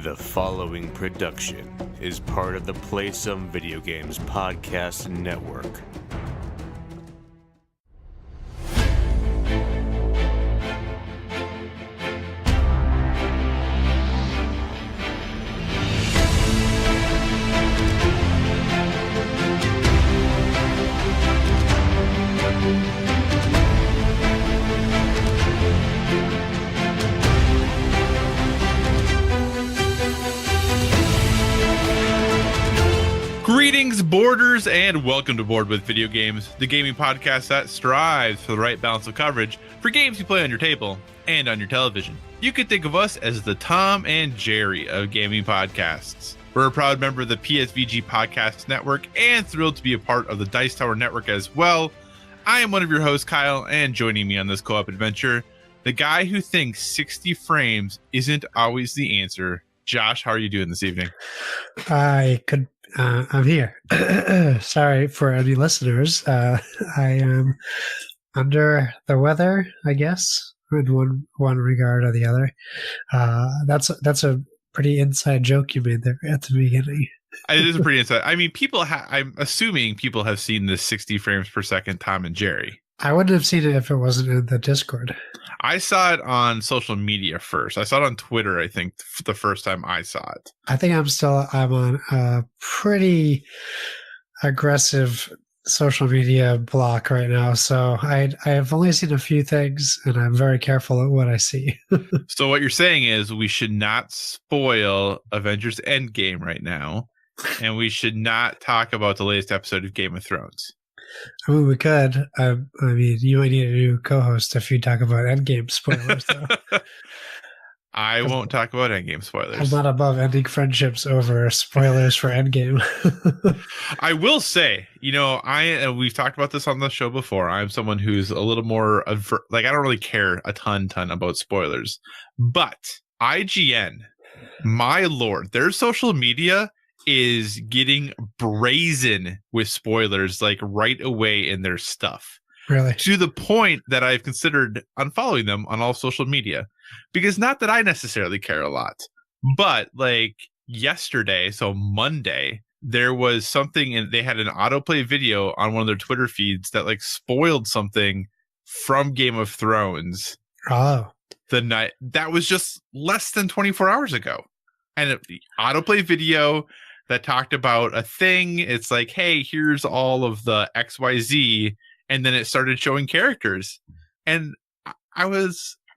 The following production is part of the Play Some Video Games podcast network. Greetings, boarders, and welcome to Board with Video Games, the gaming podcast that strives for the right balance of coverage for games you play on your table and on your television. You could think of us as the Tom and Jerry of gaming podcasts. We're a proud member of the PSVG Podcast Network and thrilled to be a part of the Dice Tower Network as well. I am one of your hosts, Kyle, and joining me on this co-op adventure, the guy who thinks 60 frames isn't always the answer. Josh, how are you doing this evening? I'm here. Sorry for any listeners. I am under the weather, I guess, in one regard or the other. That's a pretty inside joke you made there at the beginning. It is a pretty inside. I mean, I'm assuming people have seen this 60 frames per second Tom and Jerry. I wouldn't have seen it if it wasn't in the Discord. I saw it on social media first. I saw it on Twitter, I think, the first time I saw it. I think I'm on a pretty aggressive social media block right now. So I have only seen a few things, and I'm very careful at what I see. So what you're saying is we should not spoil Avengers Endgame right now, and we should not talk about the latest episode of Game of Thrones. I mean, we could. I mean, you might need a new co-host if you talk about Endgame spoilers, though. I won't talk about Endgame spoilers. I'm not above ending friendships over spoilers for Endgame. I will say, we've talked about this on the show before. I'm someone who's a little more, I don't really care a ton about spoilers. But IGN, my lord, their social media is getting brazen with spoilers like right away in their stuff. Really? To the point that I've considered unfollowing them on all social media. Because not that I necessarily care a lot, but like yesterday, so Monday, there was something and they had an autoplay video on one of their Twitter feeds that like spoiled something from Game of Thrones. Oh. The night that was just less than 24 hours ago. And the autoplay video that talked about a thing. It's like, hey, here's all of the XYZ. And then it started showing characters. And I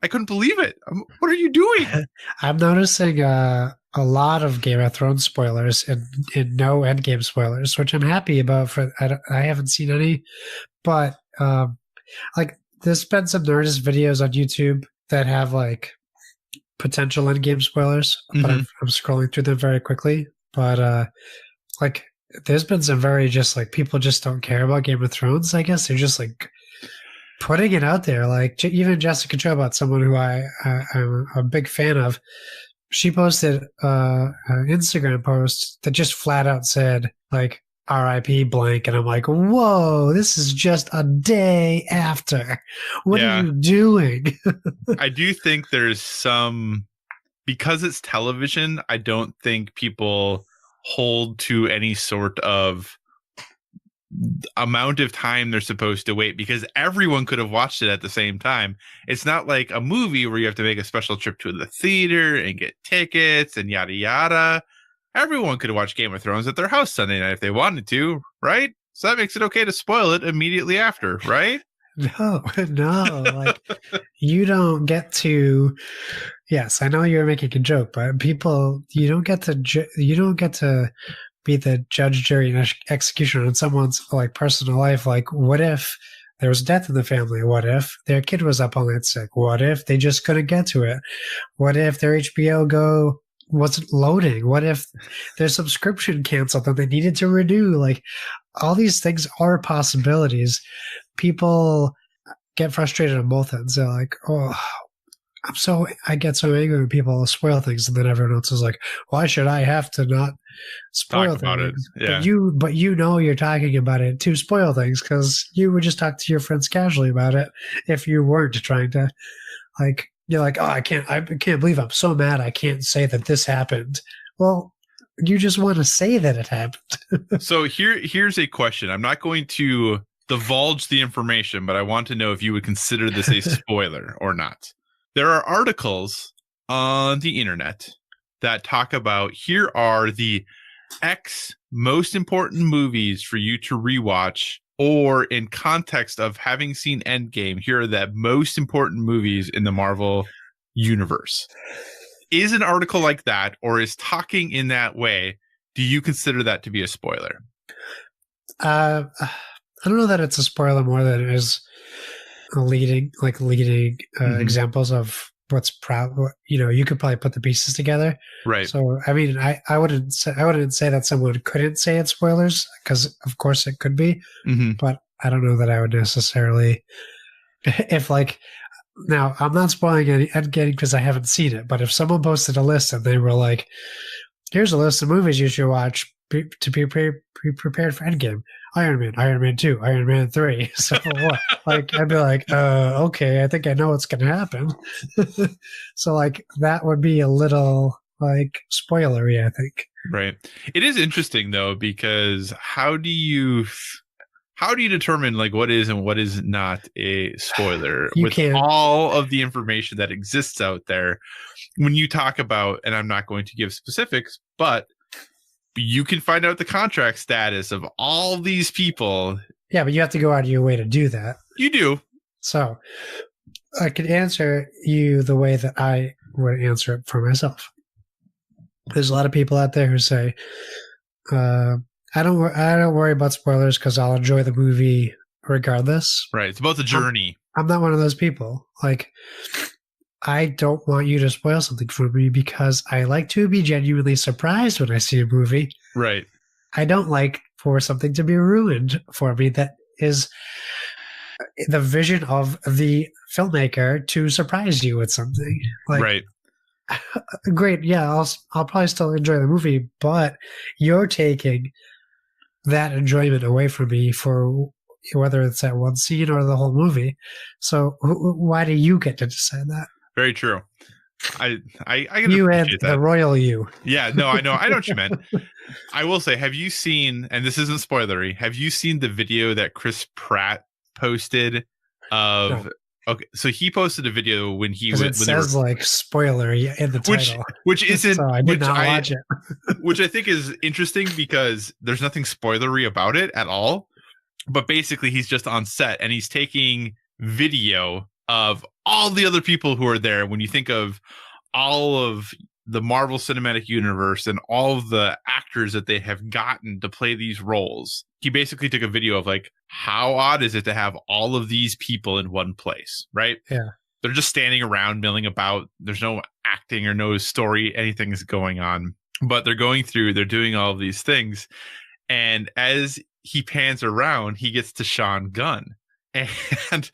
couldn't believe it. What are you doing? I'm noticing a lot of Game of Thrones spoilers and no Endgame spoilers, which I'm happy about. I haven't seen any. But there's been some Nerdist videos on YouTube that have like potential Endgame spoilers. But I'm scrolling through them very quickly. But there's been some very just like people just don't care about Game of Thrones. I guess they're just like putting it out there. Like even Jessica Chobot, someone who I'm a big fan of, she posted an Instagram post that just flat out said like R.I.P. blank, and I'm like, whoa, this is just a day after. What are you doing? I do think there's some. Because it's television, I don't think people hold to any sort of amount of time they're supposed to wait because everyone could have watched it at the same time. It's not like a movie where you have to make a special trip to the theater and get tickets and yada yada. Everyone could have watched Game of Thrones at their house Sunday night if they wanted to, right? So that makes it okay to spoil it immediately after, right? No, like you don't get to. Yes, I know you're making a joke, but people, you don't get to be the judge, jury, and executioner in someone's like personal life. Like, what if there was death in the family? What if their kid was up all night sick? What if they just couldn't get to it? What if their HBO Go wasn't loading? What if their subscription canceled that they needed to renew? Like, all these things are possibilities. People get frustrated on both ends. They're like, oh, I get so angry when people spoil things, and then everyone else is like, why should I have to not spoil talk about things? It. Yeah. But you know you're talking about it to spoil things because you would just talk to your friends casually about it if you weren't trying to like you're like, oh, I can't believe I'm so mad I can't say that this happened. Well, you just want to say that it happened. So here's a question. I'm not going to divulge the information, but I want to know if you would consider this a spoiler or not. There are articles on the internet that talk about, here are the X most important movies for you to rewatch, or in context of having seen Endgame, here are the most important movies in the Marvel universe. Is an article like that, or is talking in that way, do you consider that to be a spoiler? I don't know that it's a spoiler more than it is leading examples of what's proud. You could probably put the pieces together. Right. So, I mean, I wouldn't say that someone couldn't say it's spoilers, because of course it could be, but I don't know that I would necessarily, now I'm not spoiling Endgame because I haven't seen it, but if someone posted a list and they were like, here's a list of movies you should watch to be prepared for Endgame. Iron Man, Iron Man 2, Iron Man 3. So what? I'd be like, okay, I think I know what's going to happen. So that would be a little spoilery, I think. Right. It is interesting though, because how do you determine what is and what is not a spoiler with all of the information that exists out there? When you talk about, and I'm not going to give specifics, but you can find out the contract status of all these people. Yeah, but you have to go out of your way to do that. You do. So I could answer you the way that I would answer it for myself. There's a lot of people out there who say, I don't worry about spoilers because I'll enjoy the movie regardless. Right. It's about the journey. I'm not one of those people. I don't want you to spoil something for me because I like to be genuinely surprised when I see a movie. Right. I don't like for something to be ruined for me. That is the vision of the filmmaker, to surprise you with something. Right. Great. Yeah, I'll probably still enjoy the movie, but you're taking that enjoyment away from me for whether it's that one scene or the whole movie. So why do you get to decide that? Very true. I you and the royal you. Yeah, no, I know what you meant. I will say, have you seen, and this isn't spoilery, have you seen the video that Chris Pratt posted of? No. Okay, so he posted a video when he was. It says spoilery in the title, which isn't. So I did not watch it. Which I think is interesting because there's nothing spoilery about it at all. But basically, he's just on set and he's taking video of all the other people who are there. When you think of all of the Marvel Cinematic Universe and all of the actors that they have gotten to play these roles, he basically took a video of how odd is it to have all of these people in one place, right? Yeah. They're just standing around milling about. There's no acting or no story, anything is going on, but they're going through, they're doing all of these things. And as he pans around, he gets to Sean Gunn. And,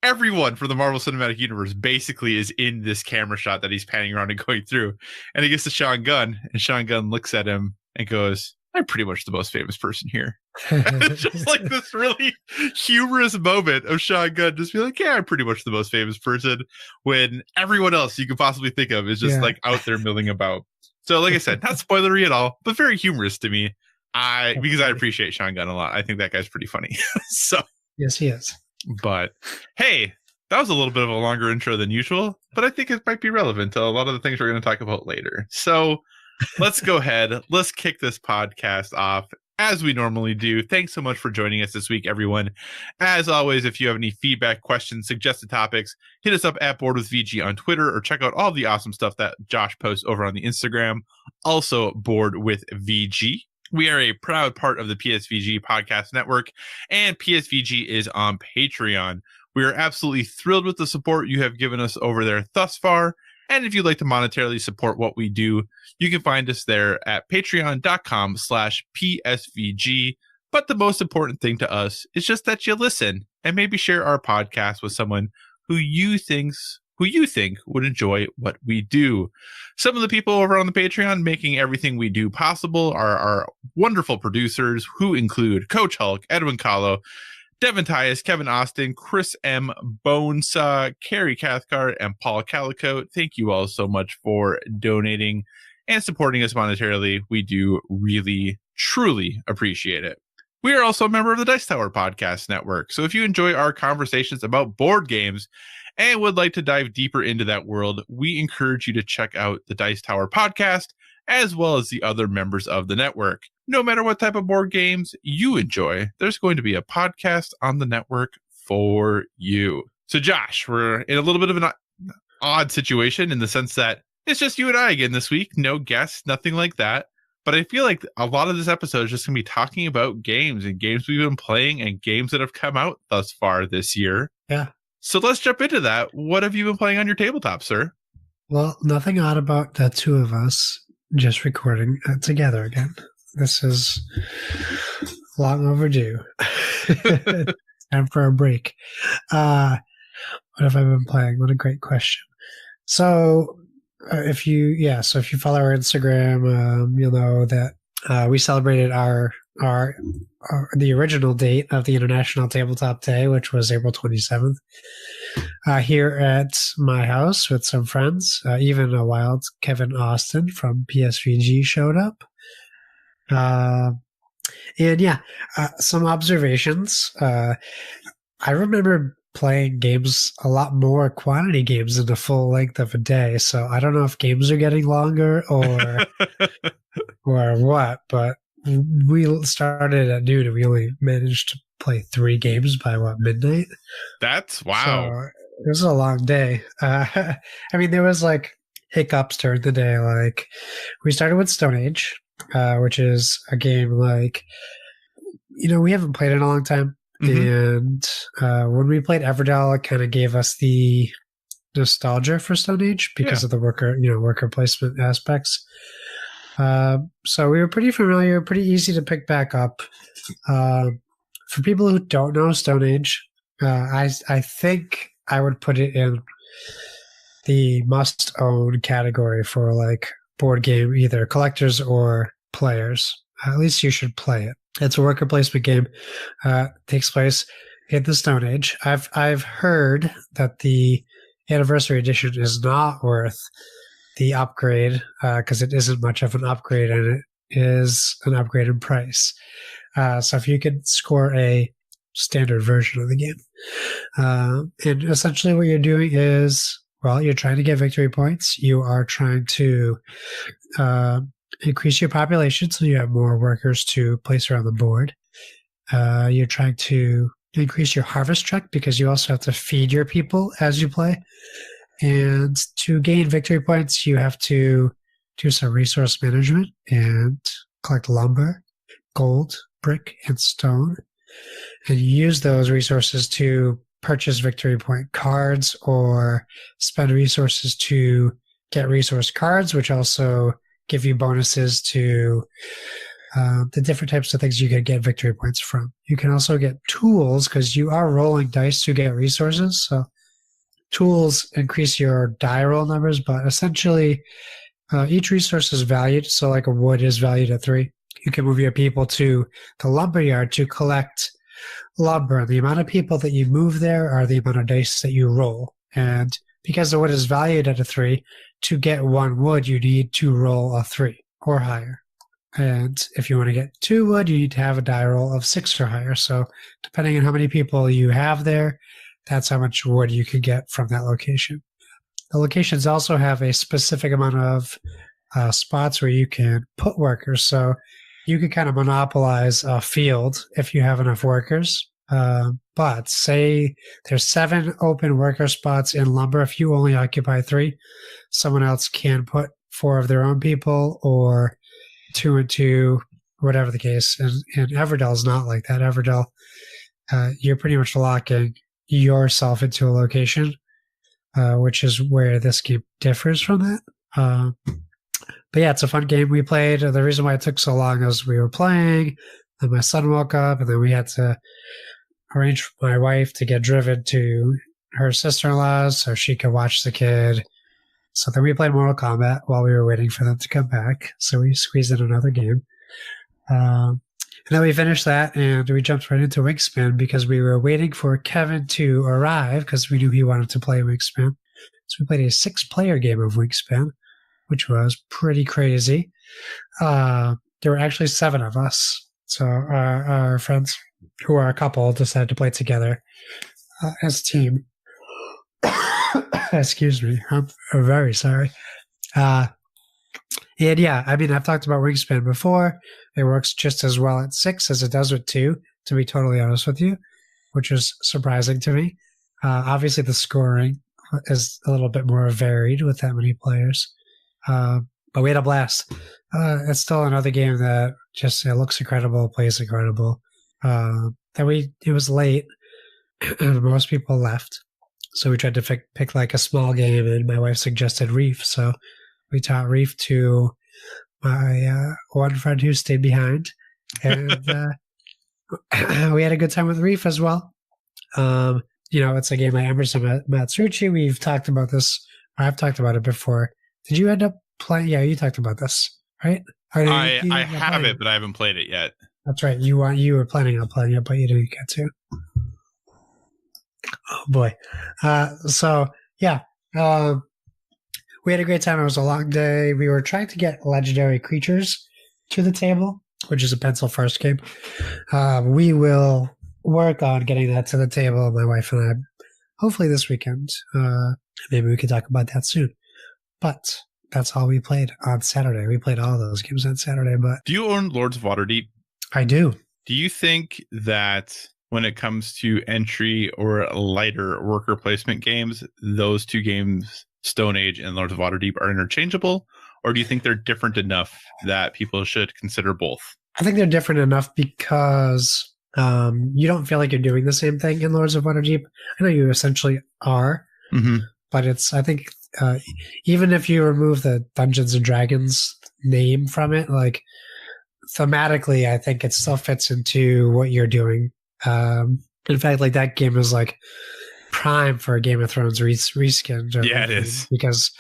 everyone from the Marvel Cinematic Universe basically is in this camera shot that he's panning around and going through. And he gets to Sean Gunn, and Sean Gunn looks at him and goes, I'm pretty much the most famous person here. It's just this really humorous moment of Sean Gunn just be like, yeah, I'm pretty much the most famous person, when everyone else you could possibly think of is just out there milling about. So like I said, not spoilery at all, but very humorous to me. Because I appreciate Sean Gunn a lot. I think that guy's pretty funny. So yes, he is. But hey, that was a little bit of a longer intro than usual, but I think it might be relevant to a lot of the things we're going to talk about later. So let's go ahead. Let's kick this podcast off as we normally do. Thanks so much for joining us this week, everyone. As always, if you have any feedback, questions, suggested topics, hit us up at Board with VG on Twitter, or check out all the awesome stuff that Josh posts over on the Instagram. Also, Board with VG. We are a proud part of the PSVG podcast network, and PSVG is on Patreon. We are absolutely thrilled with the support you have given us over there thus far. And if you'd like to monetarily support what we do, you can find us there at patreon.com/PSVG. But the most important thing to us is just that you listen and maybe share our podcast with someone who you think would enjoy what we do. Some of the people over on the Patreon making everything we do possible are our wonderful producers, who include Coach Hulk, Edwin Kahlo, Devin Tyus, Kevin Austin, Chris M. Bonesaw, Carrie Cathcart, and Paul Calicote. Thank you all so much for donating and supporting us monetarily. We do really, truly appreciate it. We are also a member of the Dice Tower Podcast Network. So if you enjoy our conversations about board games and would like to dive deeper into that world, we encourage you to check out the Dice Tower Podcast, as well as the other members of the network. No matter what type of board games you enjoy, there's going to be a podcast on the network for you. So Josh, we're in a little bit of an odd situation in the sense that it's just you and I again this week. No guests, nothing like that. But I feel like a lot of this episode is just going to be talking about games and games we've been playing and games that have come out thus far this year. Yeah. So let's jump into that. What have you been playing on your tabletop, sir? Well, nothing odd about the two of us just recording together again. This is long overdue. Time for a break. What have I been playing? What a great question. So if you follow our Instagram, you'll know that we celebrated the original date of the International Tabletop Day, which was April 27th, here at my house with some friends. Even a wild Kevin Austin from PSVG showed up. Some observations. I remember playing games, a lot more quantity games in the full length of a day. So I don't know if games are getting longer or what, but we started at noon and we only managed to play 3 games by midnight. That's wow. So it was a long day. I mean, there was like hiccups during the day. Like we started with Stone Age, which is a game like, we haven't played in a long time. And when we played Everdell, it kind of gave us the nostalgia for Stone Age because of the worker placement aspects. So we were pretty familiar, pretty easy to pick back up. For people who don't know Stone Age, I think I would put it in the must-own category for like board game, either collectors or players. At least you should play it. It's a worker placement game. Takes place in the Stone Age. I've heard that the anniversary edition is not worth the upgrade because it isn't much of an upgrade, and it is an upgrade in price. So if you could score a standard version of the game, and essentially what you're doing is, you're trying to get victory points. You are trying to increase your population so you have more workers to place around the board. You're trying to increase your harvest check because you also have to feed your people as you play. And to gain victory points, you have to do some resource management and collect lumber, gold, brick, and stone. And you use those resources to purchase victory point cards or spend resources to get resource cards, which also give you bonuses to the different types of things you can get victory points from. You can also get tools because you are rolling dice to get resources. So tools increase your die roll numbers, but essentially each resource is valued. So like a wood is valued at 3. You can move your people to the lumber yard to collect lumber. And the amount of people that you move there are the amount of dice that you roll. And because the wood is valued at a 3, to get 1 wood, you need to roll a 3 or higher. And if you want to get 2 wood, you need to have a die roll of 6 or higher. So depending on how many people you have there, that's how much wood you can get from that location. The locations also have a specific amount of spots where you can put workers. So you can kind of monopolize a field if you have enough workers. But say there's 7 open worker spots in lumber. If you only occupy 3, someone else can put 4 of their own people or 2 and 2, whatever the case. And Everdell is not like that. Everdell, you're pretty much locking yourself into a location, which is where this game differs from that. But yeah, it's a fun game. We played. The reason why it took so long is we were playing, then my son woke up, and then we had to arrange for my wife to get driven to her sister-in-law's so she could watch the kid. So then we played Mortal Kombat while we were waiting for them to come back. So we squeezed in another game. And then we finished that, and we jumped right into Wingspan because we were waiting for Kevin to arrive because we knew he wanted to play Wingspan. So we played a 6-player game of Wingspan, which was pretty crazy. There were actually 7 of us. So our friends, who are a couple, decided to play together as a team. Excuse me. I'm very sorry. And yeah, I mean, I've talked about Wingspan before. It works just as well at 6 as it does with 2, to be totally honest with you, which is surprising to me. Obviously, the scoring is a little bit more varied with that many players. But we had a blast. It's still another game that just it looks incredible, plays incredible. It was late, and most people left. So we tried to pick like a small game, and my wife suggested Reef. So we taught Reef to my one friend who stayed behind, and we had a good time with Reef as well. It's a game by Emerson Matsuuchi. We've talked about this. I've talked about it before. Did you end up playing? Yeah, you talked about this, right? I have it, but I haven't played it yet. That's right. You were planning on playing it, but you didn't get to. Oh boy. So yeah. We had a great time. It was a long day. We were trying to get legendary creatures to the table, which is a pencil first game. We will work on getting that to the table, my wife and I, hopefully this weekend. Maybe we can talk about that soon. But that's all we played on Saturday. We played all those games on Saturday. But do you own Lords of Waterdeep? I do. Do you think that when it comes to entry or lighter worker placement games, those 2 games, Stone Age and Lords of Waterdeep, are interchangeable? Or do you think they're different enough that people should consider both? I think they're different enough because you don't feel like you're doing the same thing in Lords of Waterdeep. I know you essentially are, but I think even if you remove the Dungeons and Dragons name from it, like thematically, I think it still fits into what you're doing. In fact, like that game is like prime for a Game of Thrones reskin. Yeah, it is, because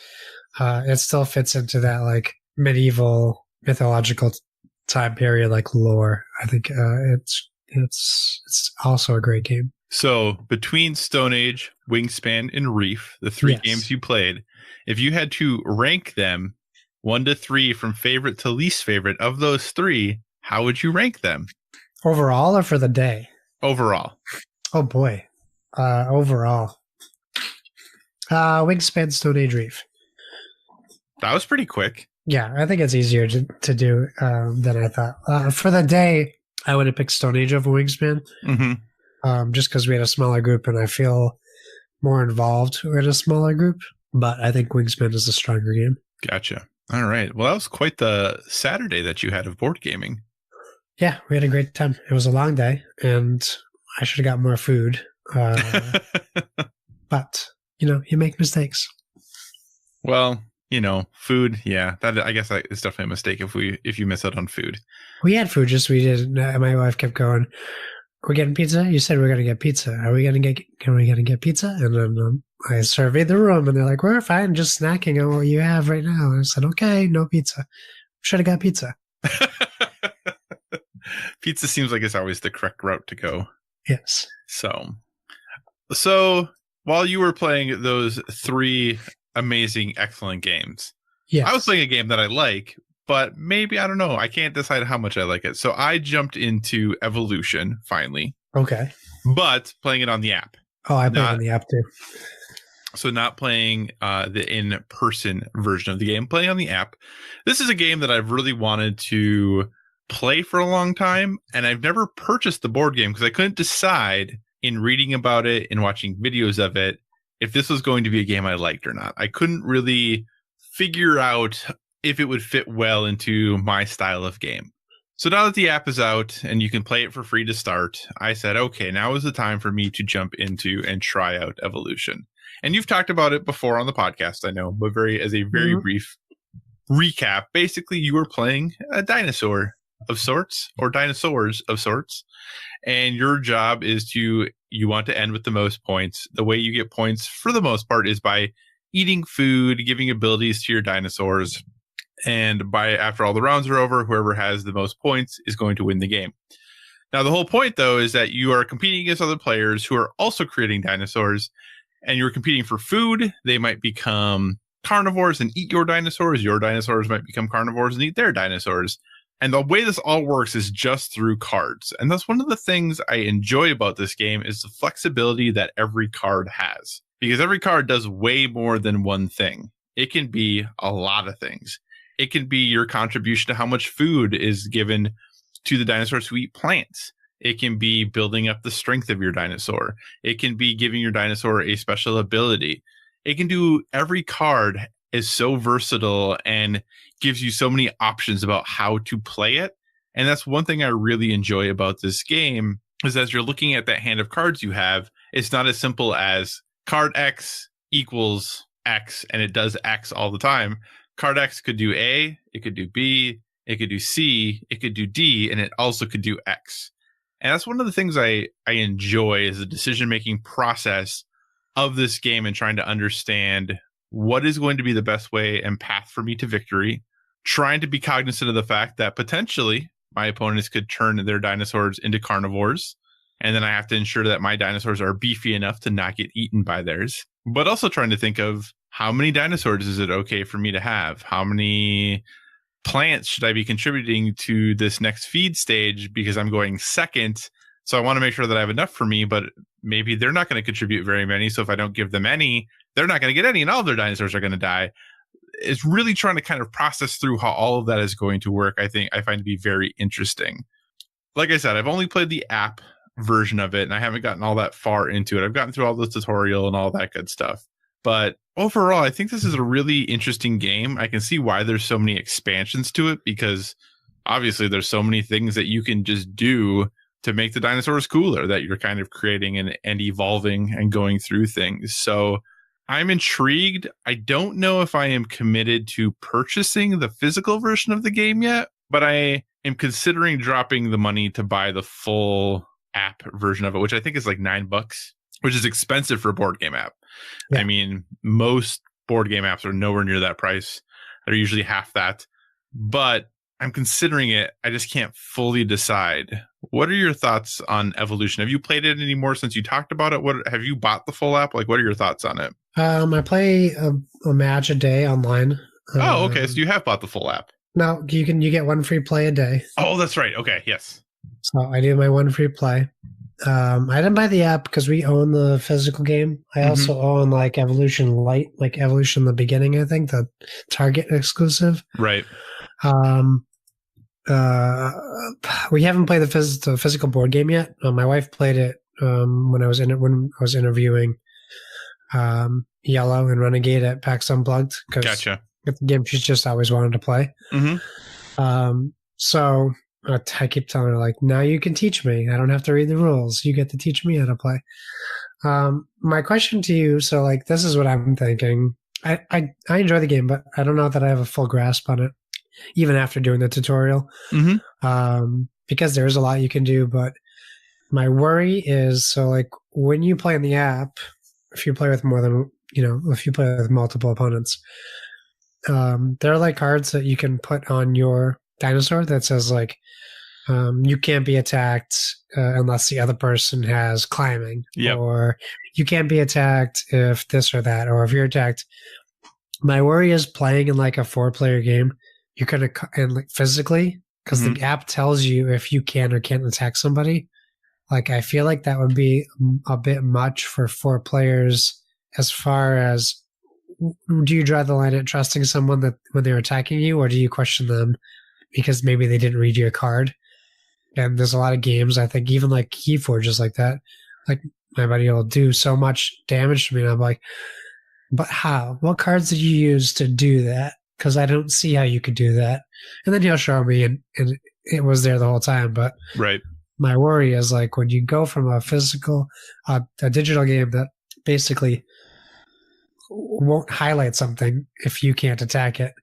it still fits into that like medieval mythological time period, like lore. I think it's also a great game. So between Stone Age, Wingspan, and Reef, the 3 games you played, if you had to rank them 1 to 3 from favorite to least favorite of those 3, how would you rank them? Overall or for the day? Overall. Oh boy. Overall. Wingspan, Stone Age, Reef. That was pretty quick. Yeah, I think it's easier to do than I thought. For the day, I would have picked Stone Age over Wingspan. Just because we had a smaller group and I feel more involved in a smaller group. But I think Wingspan is a stronger game. Gotcha. All right. Well, that was quite the Saturday that you had of board gaming. Yeah, we had a great time. It was a long day, and I should have got more food. But, you make mistakes. Well, food, yeah. That I guess it's definitely a mistake if you miss out on food. We had food, just we did. My wife kept going, "We're getting pizza? You said we're going to get pizza. Are we going to get pizza?" And then I surveyed the room, and they're like, "We're fine, just snacking on what you have right now." And I said, "Okay, no pizza. Should have got pizza." Pizza seems like it's always the correct route to go. Yes. So while you were playing those 3 amazing, excellent games, yes, I was playing a game that I like, but maybe, I don't know, I can't decide how much I like it. So I jumped into Evolution, finally. Okay. But playing it on the app. Oh, I played on the app too. So not playing the in-person version of the game, playing on the app. This is a game that I've really wanted to play for a long time, and I've never purchased the board game because I couldn't decide in reading about it and watching videos of it if this was going to be a game I liked or not. I couldn't really figure out if it would fit well into my style of game. So now that the app is out and you can play it for free to start, I said, okay, now is the time for me to jump into and try out Evolution. And you've talked about it before on the podcast, I know, but as a very brief recap, basically you were playing a dinosaur of sorts, or dinosaurs of sorts, and your job is you want to end with the most points. The way you get points for the most part is by eating food, giving abilities to your dinosaurs, and after all the rounds are over, whoever has the most points is going to win the game. Now, the whole point, though, is that you are competing against other players who are also creating dinosaurs, and you're competing for food. They might become carnivores and eat your dinosaurs. Your dinosaurs might become carnivores and eat their dinosaurs. And the way this all works is just through cards. And that's one of the things I enjoy about this game is the flexibility that every card has. Because every card does way more than one thing. It can be a lot of things. It can be your contribution to how much food is given to the dinosaurs who eat plants. It can be building up the strength of your dinosaur. It can be giving your dinosaur a special ability. It can do, every card is so versatile and gives you so many options about how to play it. And that's one thing I really enjoy about this game is as you're looking at that hand of cards you have, it's not as simple as card X equals X and it does X all the time. Card X could do A, it could do B, it could do C, it could do D, and it also could do X. And that's one of the things I enjoy is the decision-making process of this game and trying to understand what is going to be the best way and path for me to victory, trying to be cognizant of the fact that potentially my opponents could turn their dinosaurs into carnivores, and then I have to ensure that my dinosaurs are beefy enough to not get eaten by theirs, but also trying to think of how many dinosaurs is it okay for me to have? How many plants should I be contributing to this next feed stage because I'm going second? So I want to make sure that I have enough for me, but maybe they're not going to contribute very many. So if I don't give them any, they're not going to get any and all their dinosaurs are going to die. It's really trying to kind of process through how all of that is going to work. I find to be very interesting. Like I said, I've only played the app version of it and I haven't gotten all that far into it. I've gotten through all the tutorial and all that good stuff. But overall, I think this is a really interesting game. I can see why there's so many expansions to it because obviously there's so many things that you can just do to make the dinosaurs cooler that you're kind of creating and evolving and going through things. So I'm intrigued. I don't know if I am committed to purchasing the physical version of the game yet, but I am considering dropping the money to buy the full app version of it, which I think is like $9, which is expensive for a board game app. Yeah. I mean, most board game apps are nowhere near that price. They're usually half that, but I'm considering it. I just can't fully decide. What are your thoughts on Evolution? Have you played it anymore since you talked about it? What have you bought the full app? Like, what are your thoughts on it? I play a match a day online. Oh, okay. So you have bought the full app. No, you get one free play a day. Oh, that's right. Okay. Yes. So I do my one free play. I didn't buy the app because we own the physical game. I also own like Evolution Lite, like Evolution the Beginning, I think, the Target exclusive. Right. We haven't played the physical board game yet. My wife played it when I was interviewing Yellow and Renegade at PAX Unplugged. Gotcha. It's a game she's just always wanted to play. So I keep telling her, like, now you can teach me. I don't have to read the rules. You get to teach me how to play. My question to you, so like, this is what I'm thinking. I enjoy the game, but I don't know that I have a full grasp on it, even after doing the tutorial. Because there's a lot you can do, but my worry is, so like, when you play in the app, if you play with if you play with multiple opponents, there are like cards that you can put on your dinosaur that says like, you can't be attacked unless the other person has climbing, or you can't be attacked if this or that, or if you're attacked. My worry is playing in like a 4-player game, you're gonna and like physically, because the app tells you if you can or can't attack somebody. Like, I feel like that would be a bit much for 4 players. As far as, do you draw the line at trusting someone that when they're attacking you, or do you question them because maybe they didn't read your card? And there's a lot of games, I think, even like Keyforge is like that. Like, my buddy will do so much damage to me, and I'm like, but how? What cards did you use to do that? Because I don't see how you could do that. And then he'll show me, and it was there the whole time. But my worry is, like, when you go from a physical, a digital game that basically won't highlight something if you can't attack it,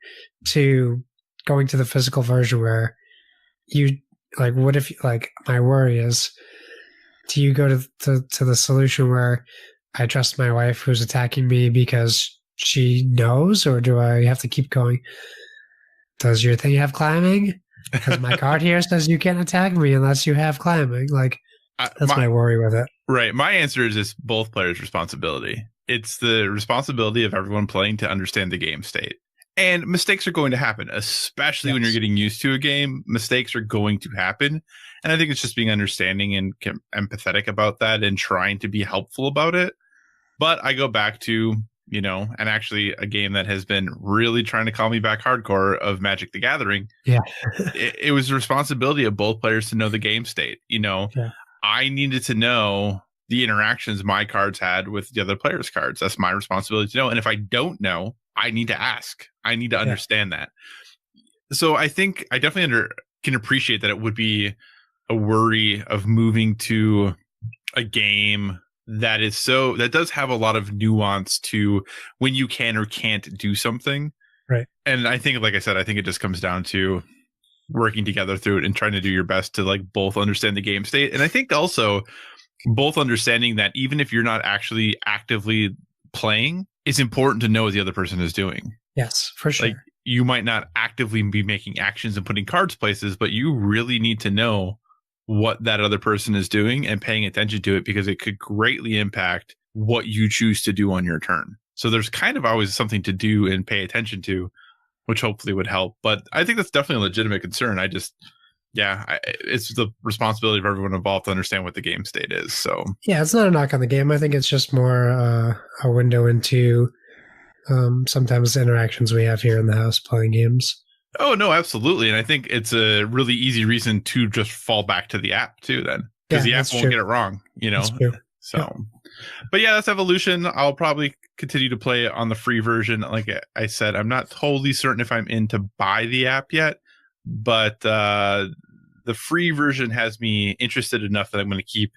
to going to the physical version where you, like, what if, like, my worry is, do you go to the solution where I trust my wife who's attacking me because she knows, or do I have to keep going? Does your thing have climbing? Because my card here says you can't attack me unless you have climbing. Like, that's my worry with it. Right. My answer is it's both players' responsibility. It's the responsibility of everyone playing to understand the game state. And mistakes are going to happen, especially when you're getting used to a game. Mistakes are going to happen. And I think it's just being understanding and empathetic about that and trying to be helpful about it. But I go back to, you know, and actually a game that has been really trying to call me back hardcore of Magic the Gathering. Yeah. it was the responsibility of both players to know the game state. You know, I needed to know the interactions my cards had with the other players' cards. That's my responsibility to know. And if I don't know, I need to ask. I need to understand that. So I think I definitely can appreciate that it would be a worry of moving to a game that does have a lot of nuance to when you can or can't do something. Right. And I think, like I said, I think it just comes down to working together through it and trying to do your best to like both understand the game state. And I think also both understanding that even if you're not actually actively playing, it's important to know what the other person is doing. Yes, for sure. Like, you might not actively be making actions and putting cards places, but you really need to know what that other person is doing and paying attention to it, because it could greatly impact what you choose to do on your turn. So there's kind of always something to do and pay attention to, which hopefully would help. But I think that's definitely a legitimate concern. It's the responsibility of everyone involved to understand what the game state is. So yeah, it's not a knock on the game. I think it's just more a window into sometimes the interactions we have here in the house playing games. Oh, no, absolutely. And I think it's a really easy reason to just fall back to the app too, then, because the app won't get it wrong, you know? So, but yeah, that's Evolution. I'll probably continue to play it on the free version. Like I said, I'm not totally certain if I'm in to buy the app yet, but the free version has me interested enough that I'm going to keep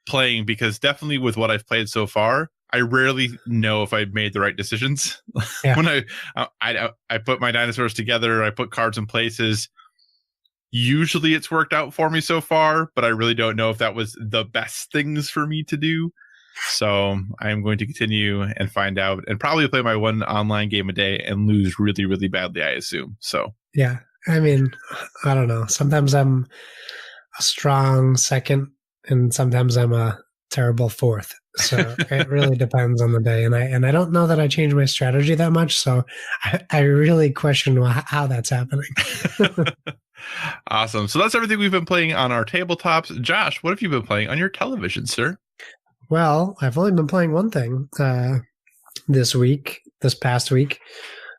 playing, because definitely with what I've played so far, I rarely know if I've made the right decisions. When I put my dinosaurs together, I put cards in places. Usually it's worked out for me so far, but I really don't know if that was the best things for me to do. So I'm going to continue and find out, and probably play my one online game a day and lose really, really badly, I assume. So yeah, I mean, I don't know. Sometimes I'm a strong second, and sometimes I'm a terrible fourth. So it really depends on the day, and I don't know that I change my strategy that much. So I really question how that's happening. Awesome. So that's everything we've been playing on our tabletops. Josh, what have you been playing on your television, sir? Well, I've only been playing one thing this past week,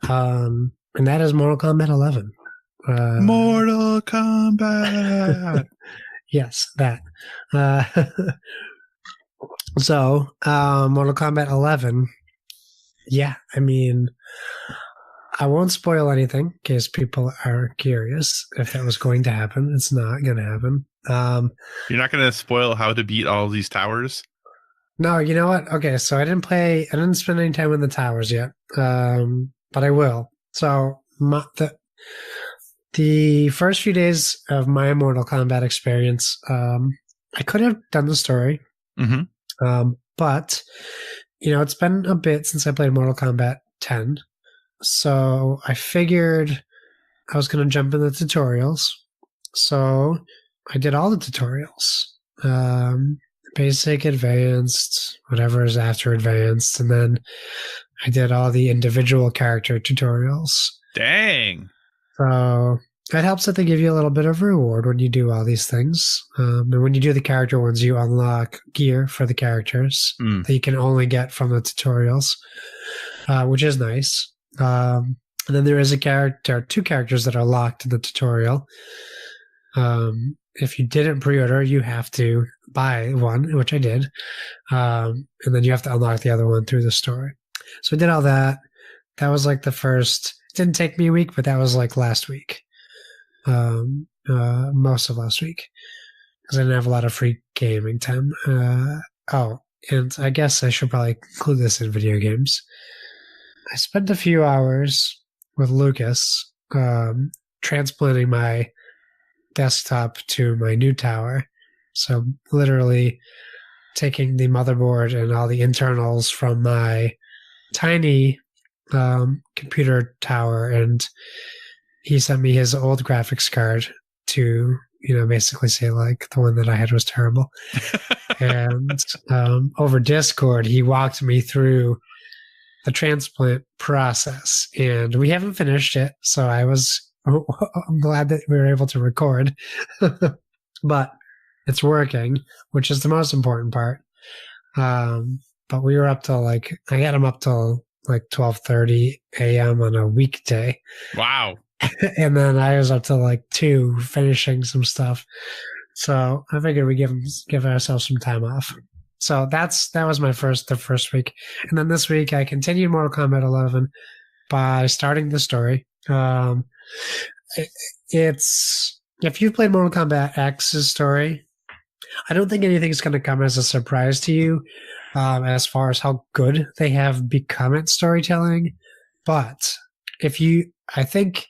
and that is Mortal Kombat 11. Mortal Kombat. Yes, that. So, Mortal Kombat 11. Yeah, I mean, I won't spoil anything in case people are curious if that was going to happen. It's not going to happen. You're not going to spoil how to beat all these towers? No, you know what? Okay, so I didn't spend any time in the towers yet, but I will. So the first few days of my Mortal Kombat experience, I could have done the story, but you know, it's been a bit since I played Mortal Kombat 10, so I figured I was going to jump in the tutorials. So I did all the tutorials. Basic, advanced, whatever is after advanced, and then I did all the individual character tutorials. Dang. So it helps that they give you a little bit of reward when you do all these things. And when you do the character ones, you unlock gear for the characters that you can only get from the tutorials, which is nice. And then there is two characters that are locked in the tutorial. If you didn't pre-order, you have to buy one, which I did. And then you have to unlock the other one through the story. So I did all that. That was like the first. It didn't take me a week, but that was like last week. Most of last week. Because I didn't have a lot of free gaming time. And I guess I should probably include this in video games. I spent a few hours with Lucas transplanting my desktop to my new tower. So literally taking the motherboard and all the internals from my tiny computer tower and he sent me his old graphics card to, basically say like the one that I had was terrible. And over Discord, he walked me through the transplant process, and we haven't finished it. So I'm glad that we were able to record, but it's working, which is the most important part. But we were up till I had him up till 12:30 a.m. on a weekday. Wow. And then I was up till 2 finishing some stuff. So I figured we give ourselves some time off. So that was the first week. And then this week I continued Mortal Kombat 11 by starting the story. It's, if you've played Mortal Kombat X's story, I don't think anything's going to come as a surprise to you as far as how good they have become at storytelling. But I think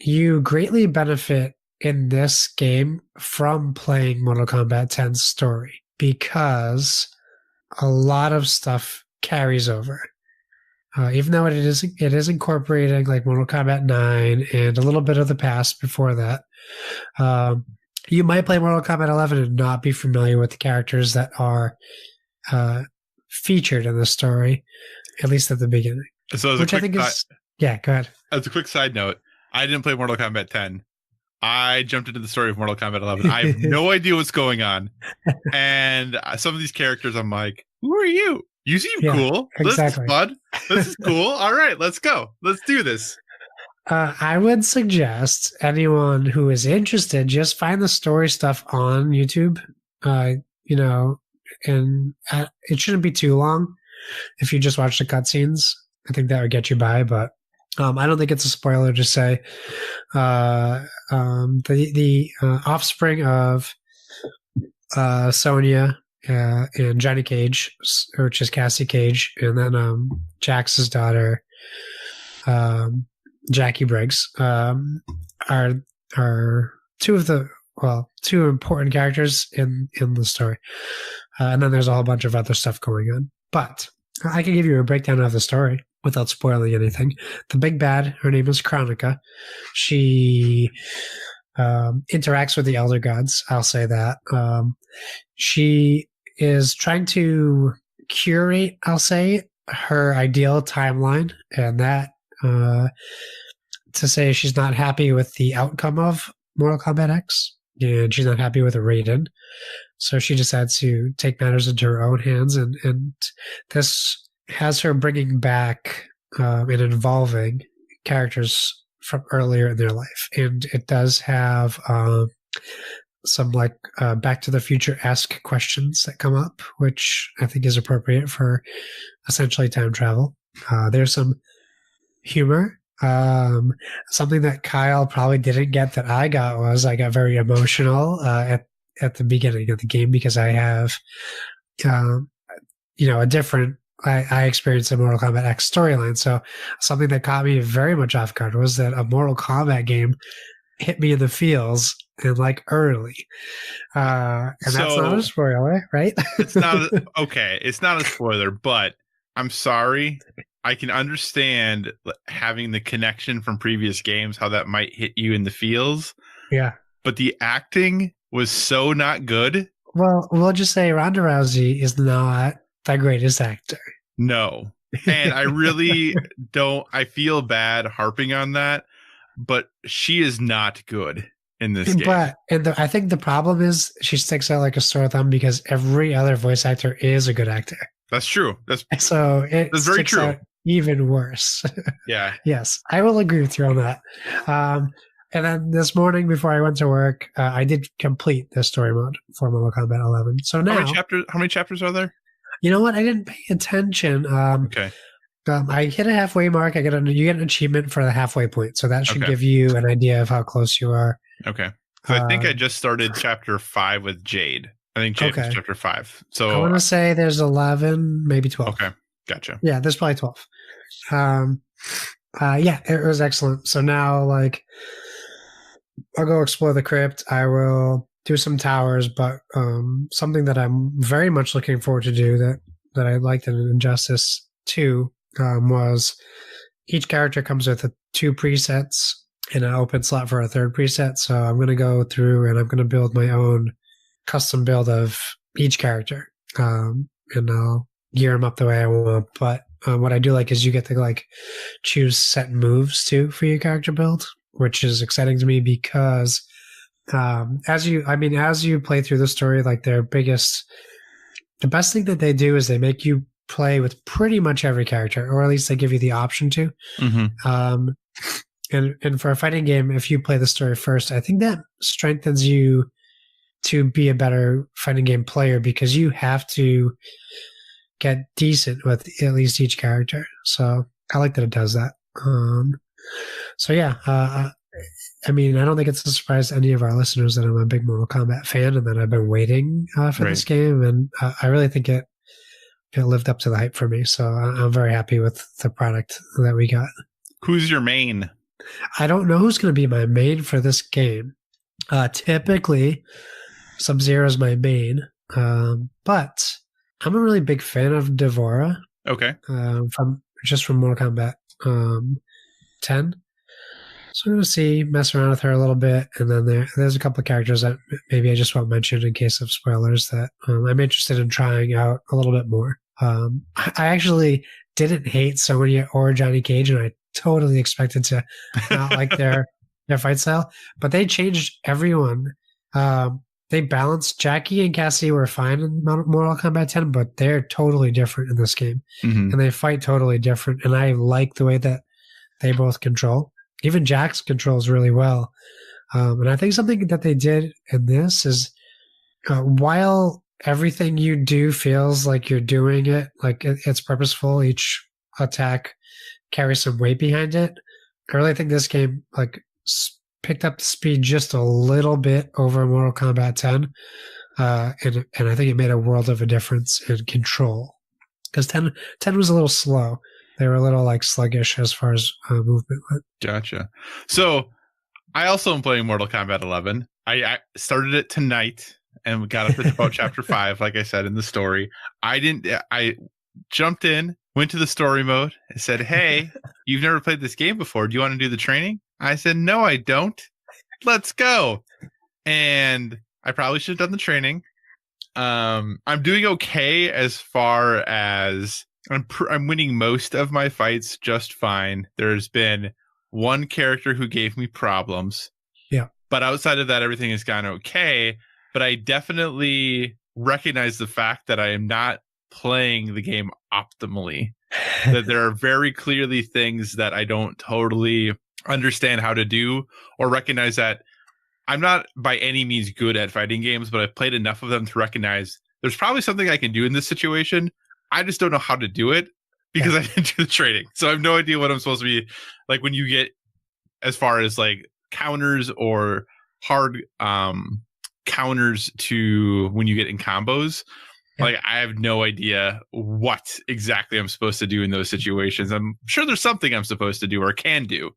you greatly benefit in this game from playing Mortal Kombat 10's story, because a lot of stuff carries over. Even though it is incorporating Mortal Kombat 9 and a little bit of the past before that. You might play Mortal Kombat 11 and not be familiar with the characters that are featured in the story, at least at the beginning. So which I think is... Yeah, go ahead. As a quick side note, I didn't play Mortal Kombat 10. I jumped into the story of Mortal Kombat 11. I have no idea what's going on. And some of these characters, I'm like, who are you? You seem cool. Exactly. This is fun. This is cool. All right, let's go. Let's do this. I would suggest anyone who is interested, just find the story stuff on YouTube. And it shouldn't be too long if you just watch the cutscenes. I think that would get you by, but I don't think it's a spoiler to say the offspring of Sonya and Johnny Cage, which is Cassie Cage, and then Jax's daughter, Jackie Briggs, are two important characters in the story. And then there's a whole bunch of other stuff going on. But I can give you a breakdown of the story without spoiling anything. The big bad, her name is Chronica. She interacts with the Elder Gods, I'll say that. She is trying to curate, I'll say, her ideal timeline, and that to say she's not happy with the outcome of Mortal Kombat X, and she's not happy with Raiden. So she decides to take matters into her own hands, and this has her bringing back and involving characters from earlier in their life. And it does have some Back to the Future-esque questions that come up, which I think is appropriate for essentially time travel. There's some humor. Something that Kyle probably didn't get that I got was I got very emotional at the beginning of the game, because I have a different I experienced a Mortal Kombat X storyline. So something that caught me very much off guard was that a Mortal Kombat game hit me in the feels and early. And that's not a spoiler, right? It's not okay. It's not a spoiler, but I'm sorry. I can understand having the connection from previous games, how that might hit you in the feels. Yeah. But the acting was so not good. Well, we'll just say Ronda Rousey is not the greatest actor. No. And I really don't. I feel bad harping on that, but she is not good in this game. But I think the problem is she sticks out like a sore thumb because every other voice actor is a good actor. That's true. That's very true. Even worse. Yeah. Yes, I will agree with you on that. And then this morning before I went to work, I did complete the story mode for Mortal Kombat 11. So now, how many chapters are there? You know what? I didn't pay attention. Okay. I hit a halfway mark. You get an achievement for the halfway point, so that should give you an idea of how close you are. Okay. So I think I just started chapter 5 with Jade. I think Jade was chapter 5. So I want to say there's 11, maybe 12. Okay, gotcha. Yeah, there's probably 12. Yeah, it was excellent. So now, I'll go explore the crypt. I will do some towers, but something that I'm very much looking forward to do that I liked in Injustice 2 was each character comes with 2 presets and an open slot for a third preset. So I'm going to go through and I'm going to build my own custom build of each character, and I'll gear them up the way I want. But what I do like is you get to like choose set moves too for your character build, which is exciting to me because as you play through the story, like the best thing that they do is they make you play with pretty much every character, or at least they give you the option to. Mm-hmm. And for a fighting game, if you play the story first, I think that strengthens you to be a better fighting game player because you have to get decent with at least each character. So I like that it does that. So yeah, I mean, I don't think it's a surprise to any of our listeners that I'm a big Mortal Kombat fan and that I've been waiting for this game. And I really think it lived up to the hype for me. So I'm very happy with the product that we got. Who's your main? I don't know who's going to be my main for this game. Typically, Sub-Zero is my main, but I'm a really big fan of Devora. Okay. From Mortal Kombat 10. So I'm going to mess around with her a little bit, and then there's a couple of characters that maybe I just won't mention in case of spoilers that I'm interested in trying out a little bit more. I actually didn't hate Sonya or Johnny Cage, and I totally expected to not like their fight style, but they changed everyone. They balanced. Jackie and Cassie were fine in Mortal Kombat 10, but they're totally different in this game, and they fight totally different. And I like the way that they both control. Even Jax controls really well. And I think something that they did in this is while everything you do feels like you're doing it, like it's purposeful, each attack carries some weight behind it. I really think this game like picked up the speed just a little bit over Mortal Kombat 10. And I think it made a world of a difference in control. Because 10 was a little slow. They were a little like sluggish as far as movement went. Gotcha. So I also am playing Mortal Kombat 11. I started it tonight and we got up to about chapter 5, like I said in the story. I jumped in, went to the story mode, and said, "Hey, you've never played this game before. Do you want to do the training?" I said, "No, I don't. Let's go." And I probably should have done the training. I'm doing okay as far as I'm winning most of my fights just fine. There's been one character who gave me problems. Yeah. But outside of that, everything has gone okay. But I definitely recognize the fact that I am not playing the game optimally. That there are very clearly things that I don't totally understand how to do or recognize that I'm not by any means good at fighting games, but I've played enough of them to recognize there's probably something I can do in this situation. I just don't know how to do it because I didn't do the training. So I have no idea what I'm supposed to be like when you get as far as like counters or hard counters to when you get in combos. Yeah. Like I have no idea what exactly I'm supposed to do in those situations. I'm sure there's something I'm supposed to do or can do.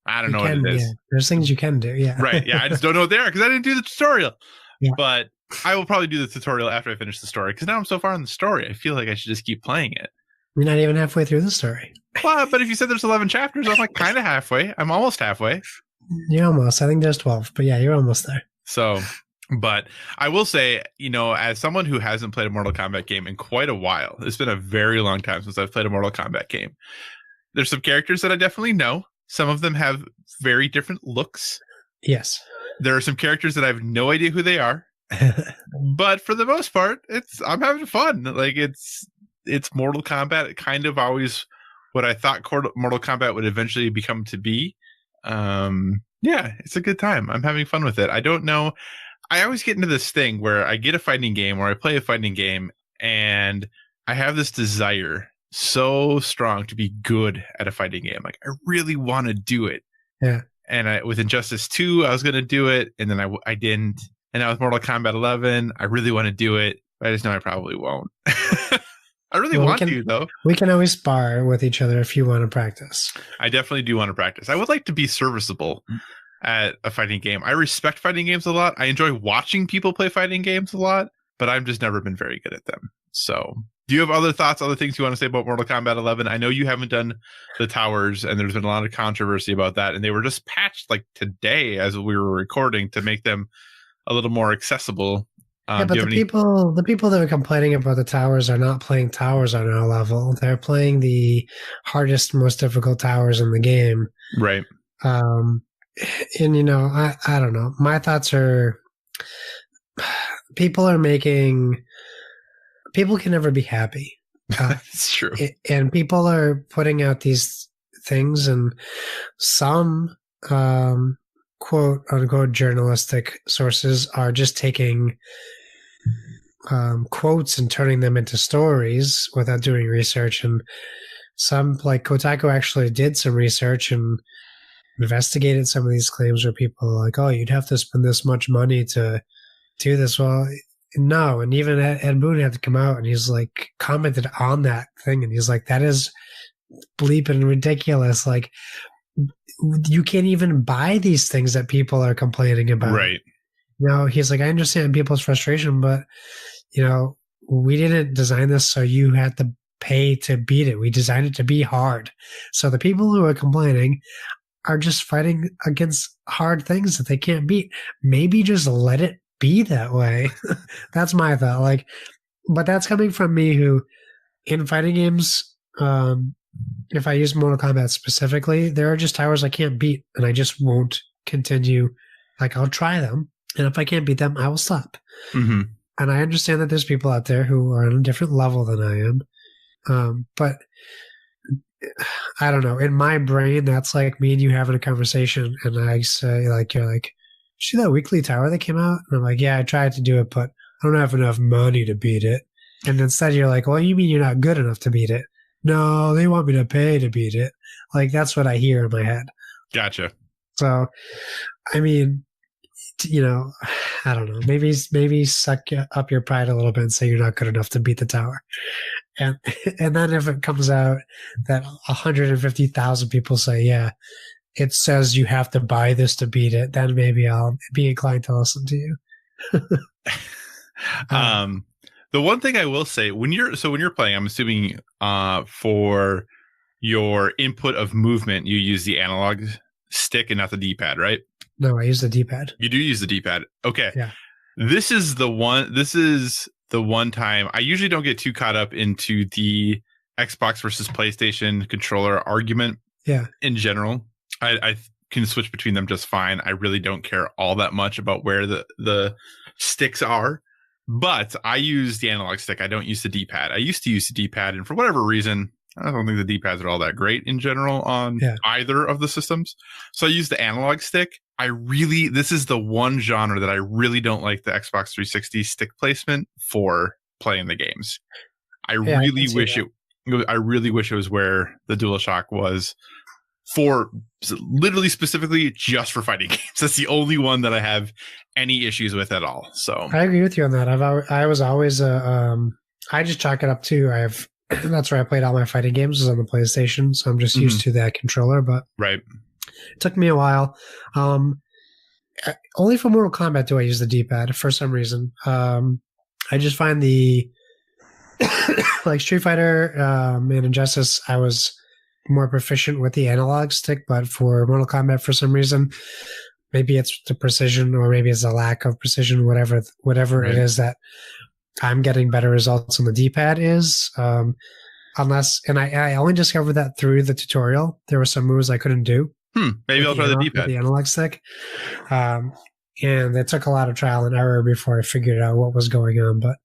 I don't know what it is. Yeah. There's things you can do. Yeah. Right. Yeah. I just don't know what they are because I didn't do the tutorial. Yeah. But I will probably do the tutorial after I finish the story because now I'm so far in the story. I feel like I should just keep playing it. You're not even halfway through the story. Well, but if you said there's 11 chapters, I'm like kind of halfway. I'm almost halfway. You're almost. I think there's 12, but yeah, you're almost there. So, but I will say, you know, as someone who hasn't played a Mortal Kombat game in quite a while, it's been a very long time since I've played a Mortal Kombat game. There's some characters that I definitely know. Some of them have very different looks. Yes. There are some characters that I have no idea who they are. But for the most part, I'm having fun. Like it's Mortal Kombat, kind of always what I thought Mortal Kombat would eventually become to be. Yeah, it's a good time. I'm having fun with it. I don't know. I always get into this thing where I get a fighting game or I play a fighting game and I have this desire so strong to be good at a fighting game. Like I really want to do it. Yeah. And with Injustice 2, I was going to do it. And then I didn't. And now with Mortal Kombat 11, I really want to do it. But I just know I probably won't. I really want to, though. We can always spar with each other if you want to practice. I definitely do want to practice. I would like to be serviceable at a fighting game. I respect fighting games a lot. I enjoy watching people play fighting games a lot, but I've just never been very good at them. So Do you have other thoughts, other things you want to say about Mortal Kombat 11? I know you haven't done the towers, and there's been a lot of controversy about that, and they were just patched like today as we were recording to make them a little more accessible. Yeah, but the people that are complaining about the towers are not playing towers on our level. They're playing the hardest, most difficult towers in the game. Right. And you know, I don't know. My thoughts are people can never be happy. It's true. And people are putting out these things, and some quote unquote journalistic sources are just taking quotes and turning them into stories without doing research. And some, like Kotaku, actually did some research and investigated some of these claims where people are like, oh, you'd have to spend this much money to do this. Well, no. And even Ed Boon had to come out and he's like commented on that thing, and he's like, that is bleeping ridiculous. Like, you can't even buy these things that people are complaining about. Right. You know, he's like, I understand people's frustration, but you know, we didn't design this so you had to pay to beat it. We designed it to be hard. So the people who are complaining are just fighting against hard things that they can't beat. Maybe just let it be that way. That's my thought. Like, but that's coming from me, who in fighting games, if I use Mortal Kombat specifically, there are just towers I can't beat, and I just won't continue. Like, I'll try them, and if I can't beat them, I will stop. Mm-hmm. And I understand that there's people out there who are on a different level than I am. But I don't know. In my brain, that's like me and you having a conversation, and I say, like, you're like, see that weekly tower that came out? And I'm like, yeah, I tried to do it, but I don't have enough money to beat it. And instead you're like, well, you mean you're not good enough to beat it? No, they want me to pay to beat it. Like, that's what I hear in my head. Gotcha. So, I mean, you know, I don't know. Maybe suck up your pride a little bit and say you're not good enough to beat the tower. And then if it comes out that 150,000 people say, yeah, it says you have to buy this to beat it, then maybe I'll be inclined to listen to you. The one thing I will say, when you're playing, I'm assuming for your input of movement, you use the analog stick and not the D-pad, right? No, I use the D-pad. You do use the D-pad. Okay. Yeah. This is the one time I usually don't get too caught up into the Xbox versus PlayStation controller argument. Yeah. In general, I can switch between them just fine. I really don't care all that much about where the sticks are, but I use the analog stick. I don't use the D-pad. I used to use the D-pad, and for whatever reason, I don't think the D-pads are all that great in general on either of the systems. So I use the analog stick. This is the one genre that I really don't like the Xbox 360 stick placement for playing the games. I really wish it was where the DualShock was, for literally specifically just for fighting games. That's the only one that I have any issues with at all. So I agree with you on that. I was always I just chalk it up to, that's where I played all my fighting games, was on the PlayStation, so I'm just used to that controller. But right, it took me a while. Only for Mortal Kombat do I use the D-pad for some reason. I just find the like Street Fighter and Injustice, I was more proficient with the analog stick, but for Mortal Kombat, for some reason, maybe it's the precision, or maybe it's a lack of precision, whatever right. It is, that I'm getting better results on the D-pad is, unless, and I only discovered that through the tutorial. There were some moves I couldn't do. Maybe I'll try the D-pad. The analog stick. And it took a lot of trial and error before I figured out what was going on, but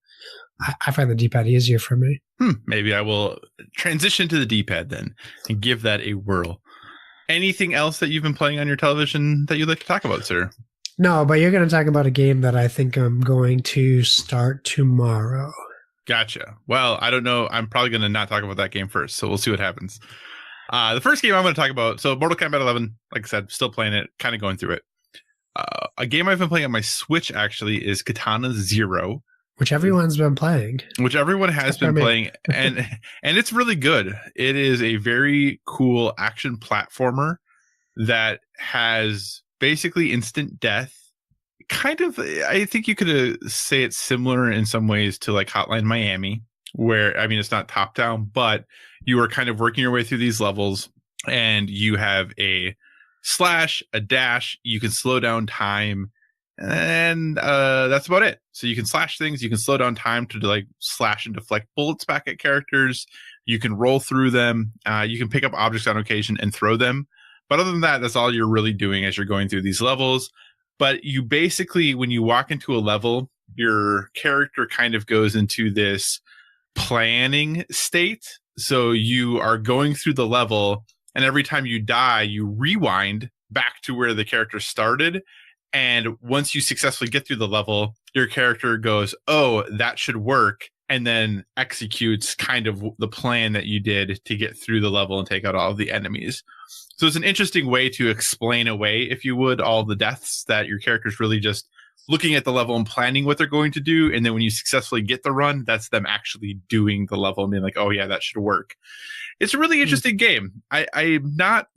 I find the D-pad easier for me. Maybe I will transition to the D-pad then and give that a whirl. Anything else that you've been playing on your television that you'd like to talk about, sir? No, but you're going to talk about a game that I think I'm going to start tomorrow. Gotcha. Well, I don't know. I'm probably going to not talk about that game first, so we'll see what happens. The first game I'm going to talk about, so Mortal Kombat 11, like I said, still playing it, kind of going through it. A game I've been playing on my Switch, actually, is Katana Zero. Which everyone's been playing. Which everyone has been playing, and it's really good. It is a very cool action platformer that has basically instant death. Kind of, I think you could say it's similar in some ways to like Hotline Miami, where, I mean, it's not top down, but you are kind of working your way through these levels, and you have a slash, a dash, you can slow down time, and that's about it. So you can slash things, you can slow down time to like slash and deflect bullets back at characters, you can roll through them, you can pick up objects on occasion and throw them. But other than that, that's all you're really doing as you're going through these levels. But you basically, when you walk into a level, your character kind of goes into this planning state. So you are going through the level, and every time you die, you rewind back to where the character started. And once you successfully get through the level, your character goes, oh, that should work, and then executes kind of the plan that you did to get through the level and take out all of the enemies. So it's an interesting way to explain away, if you would, all the deaths, that your character's really just looking at the level and planning what they're going to do. And then when you successfully get the run, that's them actually doing the level and being like, oh yeah, that should work. It's a really interesting game. I'm not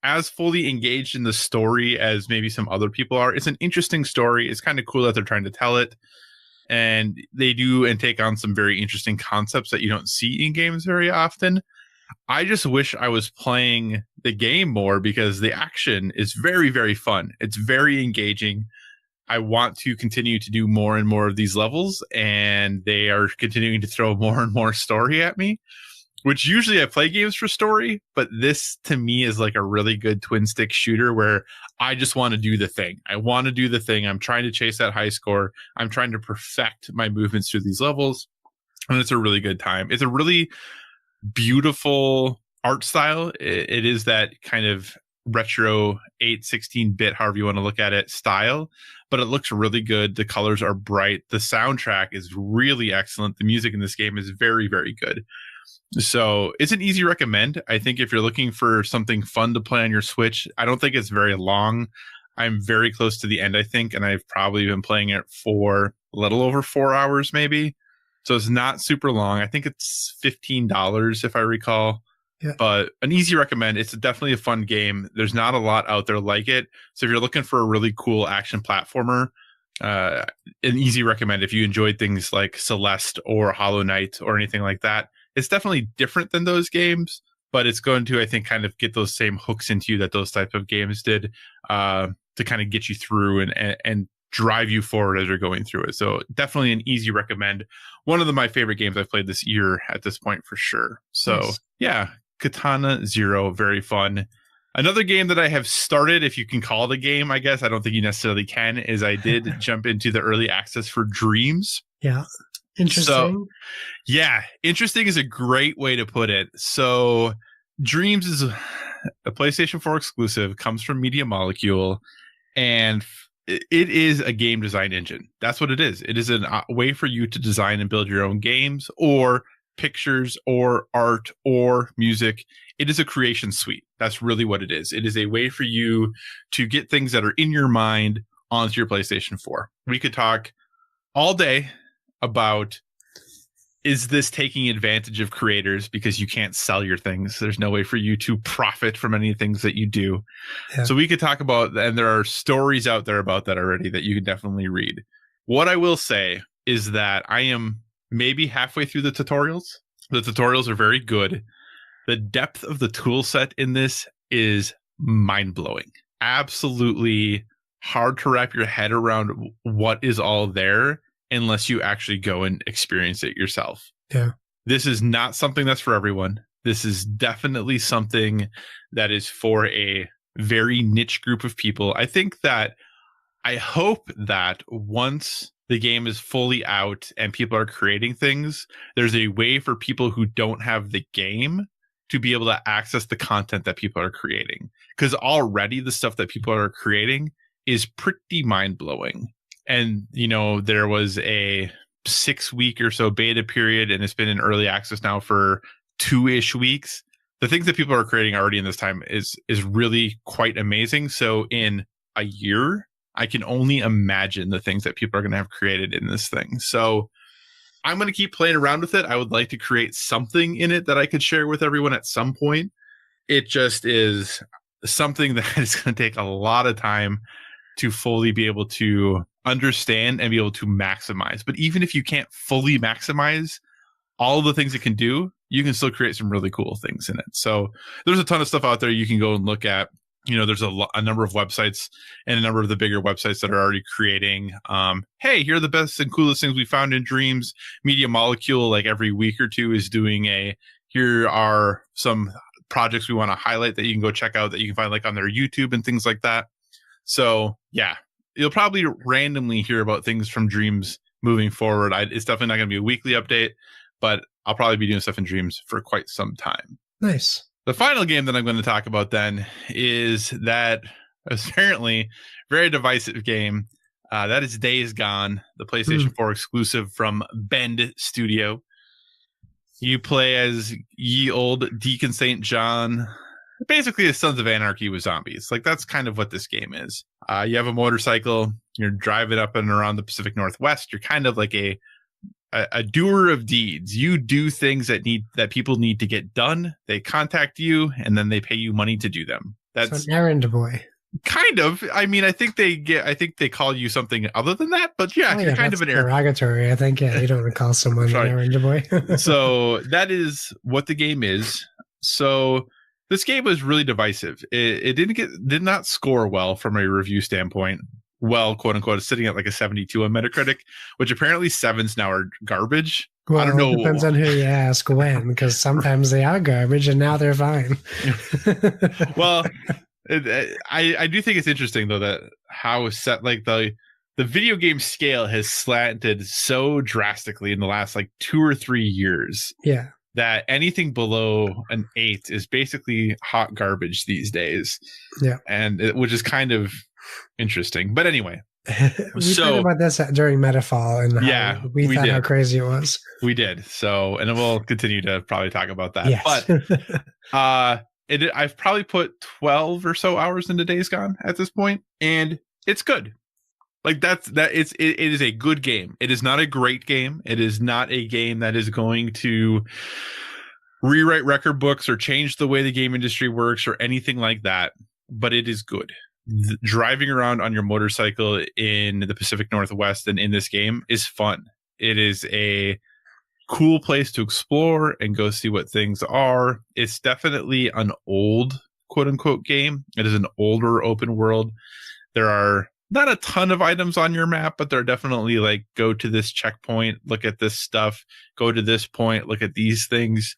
as fully engaged in the story as maybe some other people are. It's an interesting story. It's kind of cool that they're trying to tell it. And they do and take on some very interesting concepts that you don't see in games very often. I just wish I was playing the game more, because the action is very, very fun. It's very engaging. I want to continue to do more and more of these levels, and they are continuing to throw more and more story at me, which usually I play games for story, but this to me is like a really good twin stick shooter where I just want to do the thing. I want to do the thing. I'm trying to chase that high score. I'm trying to perfect my movements through these levels, and it's a really good time. It's a really beautiful art style. It is that kind of retro 8-16-bit, however you want to look at it, style, but it looks really good. The colors are bright. The soundtrack is really excellent. The music in this game is very, very good. So it's an easy recommend. I think if you're looking for something fun to play on your Switch, I don't think it's very long. I'm very close to the end, I think, and I've probably been playing it for a little over 4 hours, maybe. So it's not super long. I think it's $15 if I recall. Yeah. But an easy recommend. It's definitely a fun game. There's not a lot out there like it. So if you're looking for a really cool action platformer, an easy recommend. If you enjoyed things like Celeste or Hollow Knight or anything like that, it's definitely different than those games, but it's going to, I think, kind of get those same hooks into you that those type of games did, to kind of get you through and drive you forward as you're going through it. So definitely an easy recommend. One of my favorite games I've played this year at this point for sure. So Nice. Yeah, Katana Zero, very fun. Another game that I have started, if you can call it a game, I guess, I don't think you necessarily can, is I did jump into the early access for Dreams. Yeah. Interesting. So, yeah, interesting is a great way to put it. So Dreams is a PlayStation 4 exclusive, comes from Media Molecule, and it is a game design engine. That's what it is. It is a way for you to design and build your own games or pictures or art or music. It is a creation suite. That's really what it is. It is a way for you to get things that are in your mind onto your PlayStation 4. We could talk all day about, is this taking advantage of creators because you can't sell your things? There's no way for you to profit from any things that you do. Yeah. So we could talk about, and there are stories out there about that already that you can definitely read. What I will say is that I am maybe halfway through the tutorials. The tutorials are very good. The depth of the tool set in this is mind-blowing. Absolutely hard to wrap your head around what is all there unless you actually go and experience it yourself. Yeah. This is not something that's for everyone. This is definitely something that is for a very niche group of people. I hope that once the game is fully out and people are creating things, there's a way for people who don't have the game to be able to access the content that people are creating. Because already the stuff that people are creating is pretty mind-blowing. And, you know, there was a 6-week or so beta period, and it's been in early access now for 2-ish weeks. The things that people are creating already in this time is really quite amazing. So in a year, I can only imagine the things that people are going to have created in this thing. So I'm going to keep playing around with it. I would like to create something in it that I could share with everyone at some point. It just is something that is going to take a lot of time to fully be able to understand and be able to maximize. But even if you can't fully maximize, all the things it can do, you can still create some really cool things in it. So there's a ton of stuff out there you can go and look at. There's a number of websites and a number of the bigger websites that are already creating, hey, here are the best and coolest things we found in Dreams. Media Molecule, like every week or two, is doing here are some projects we want to highlight that you can go check out that you can find like on their YouTube and things like that. So yeah, you'll probably randomly hear about things from Dreams moving forward. It's definitely not going to be a weekly update, but I'll probably be doing stuff in Dreams for quite some time. Nice. The final game that I'm going to talk about then is that apparently very divisive game. That is Days Gone, the PlayStation 4 exclusive from Bend Studio. You play as ye old Deacon St. John, basically the Sons of Anarchy with zombies. Like, that's kind of what this game is. You have a motorcycle. You're driving up and around the Pacific Northwest. You're kind of like a doer of deeds. You do things that people need to get done. They contact you and then they pay you money to do them. That's an errand boy. Kind of. I mean, I think they call you something other than that, but yeah, you're kind of an derogatory. I think you don't recall someone an errand boy. So that is what the game is. So this game was really divisive. It did not score well from a review standpoint. Well, quote unquote, sitting at like a 72 on Metacritic, which apparently 7s now are garbage. Well, I don't know. It depends on who you ask when, because sometimes they are garbage and now they're fine. Well, I do think it's interesting though that how set like the video game scale has slanted so drastically in the last like 2 or 3 years. Yeah. That anything below an 8 is basically hot garbage these days. Yeah. Which is kind of interesting. But anyway. We talked about this during Metafall and yeah, we thought how crazy it was. We did. So, and we'll continue to probably talk about that. Yes. But I've probably put 12 or so hours into Days Gone at this point, and it's good. Like it is a good game. It is not a great game. It is not a game that is going to rewrite record books or change the way the game industry works or anything like that, but it is good. Driving around on your motorcycle in the Pacific Northwest and in this game is fun. It is a cool place to explore and go see what things are. It's definitely an old quote unquote game. It is an older open world. There are not a ton of items on your map, but they're definitely like, go to this checkpoint, look at this stuff, go to this point, look at these things.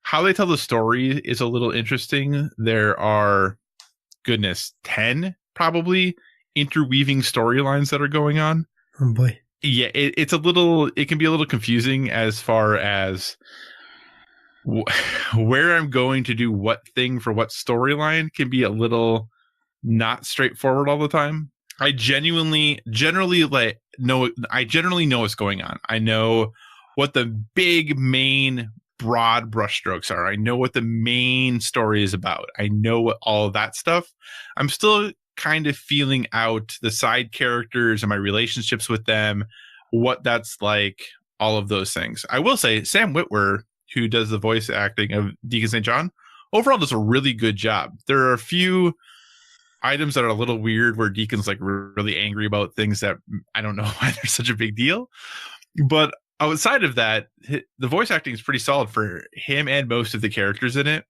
How they tell the story is a little interesting. There are, 10 probably interweaving storylines that are going on. Oh boy. Yeah, it can be a little confusing as far as where I'm going to do what thing for what storyline can be a little not straightforward all the time. I generally know what's going on. I know what the big main broad brushstrokes are. I know what the main story is about. I know what all of that stuff. I'm still kind of feeling out the side characters and my relationships with them, what that's like, all of those things. I will say Sam Witwer, who does the voice acting of Deacon St. John, overall does a really good job. There are a few items that are a little weird where Deacon's like really angry about things that I don't know why they're such a big deal. But outside of that, the voice acting is pretty solid for him and most of the characters in it.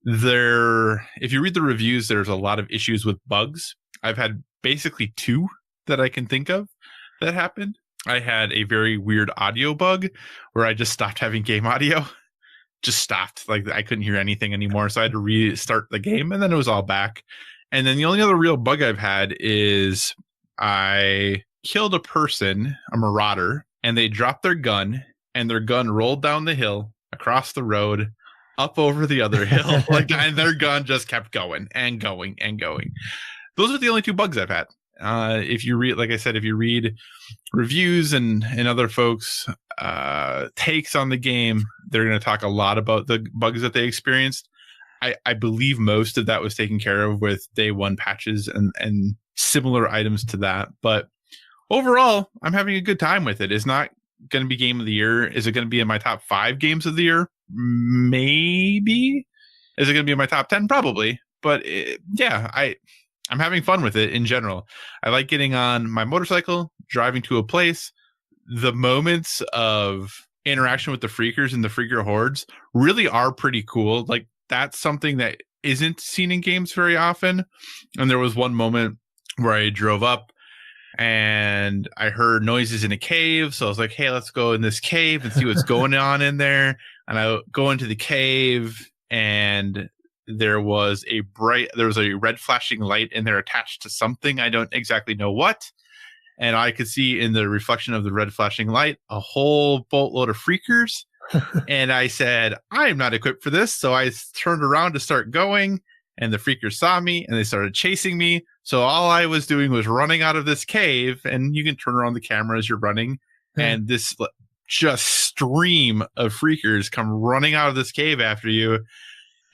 If you read the reviews, there's a lot of issues with bugs. I've had basically 2 that I can think of that happened. I had a very weird audio bug where I just stopped having game audio. Just stopped. Like I couldn't hear anything anymore. So I had to restart the game and then it was all back. And then the only other real bug I've had is I killed a person, a marauder, and they dropped their gun and their gun rolled down the hill, across the road, up over the other hill. And their gun just kept going and going and going. Those are the only 2 bugs I've had. If you read, like I said, if you read reviews and other folks' takes on the game, they're going to talk a lot about the bugs that they experienced. I believe most of that was taken care of with day 1 patches and similar items to that. But overall, I'm having a good time with it. It's not going to be game of the year. Is it going to be in my top 5 games of the year? Maybe. Is it going to be in my top 10? Probably. But I'm having fun with it in general. I like getting on my motorcycle, driving to a place. The moments of interaction with the freakers and the freaker hordes really are pretty cool. Like, that's something that isn't seen in games very often. And there was one moment where I drove up and I heard noises in a cave. So I was like, hey, let's go in this cave and see what's going on in there. And I go into the cave, and there was a red flashing light in there attached to something. I don't exactly know what. And I could see in the reflection of the red flashing light a whole boatload of freakers. And I said, I am not equipped for this. So I turned around to start going, and the freakers saw me and they started chasing me. So all I was doing was running out of this cave, and you can turn around the camera as you're running. And this just stream of freakers come running out of this cave after you.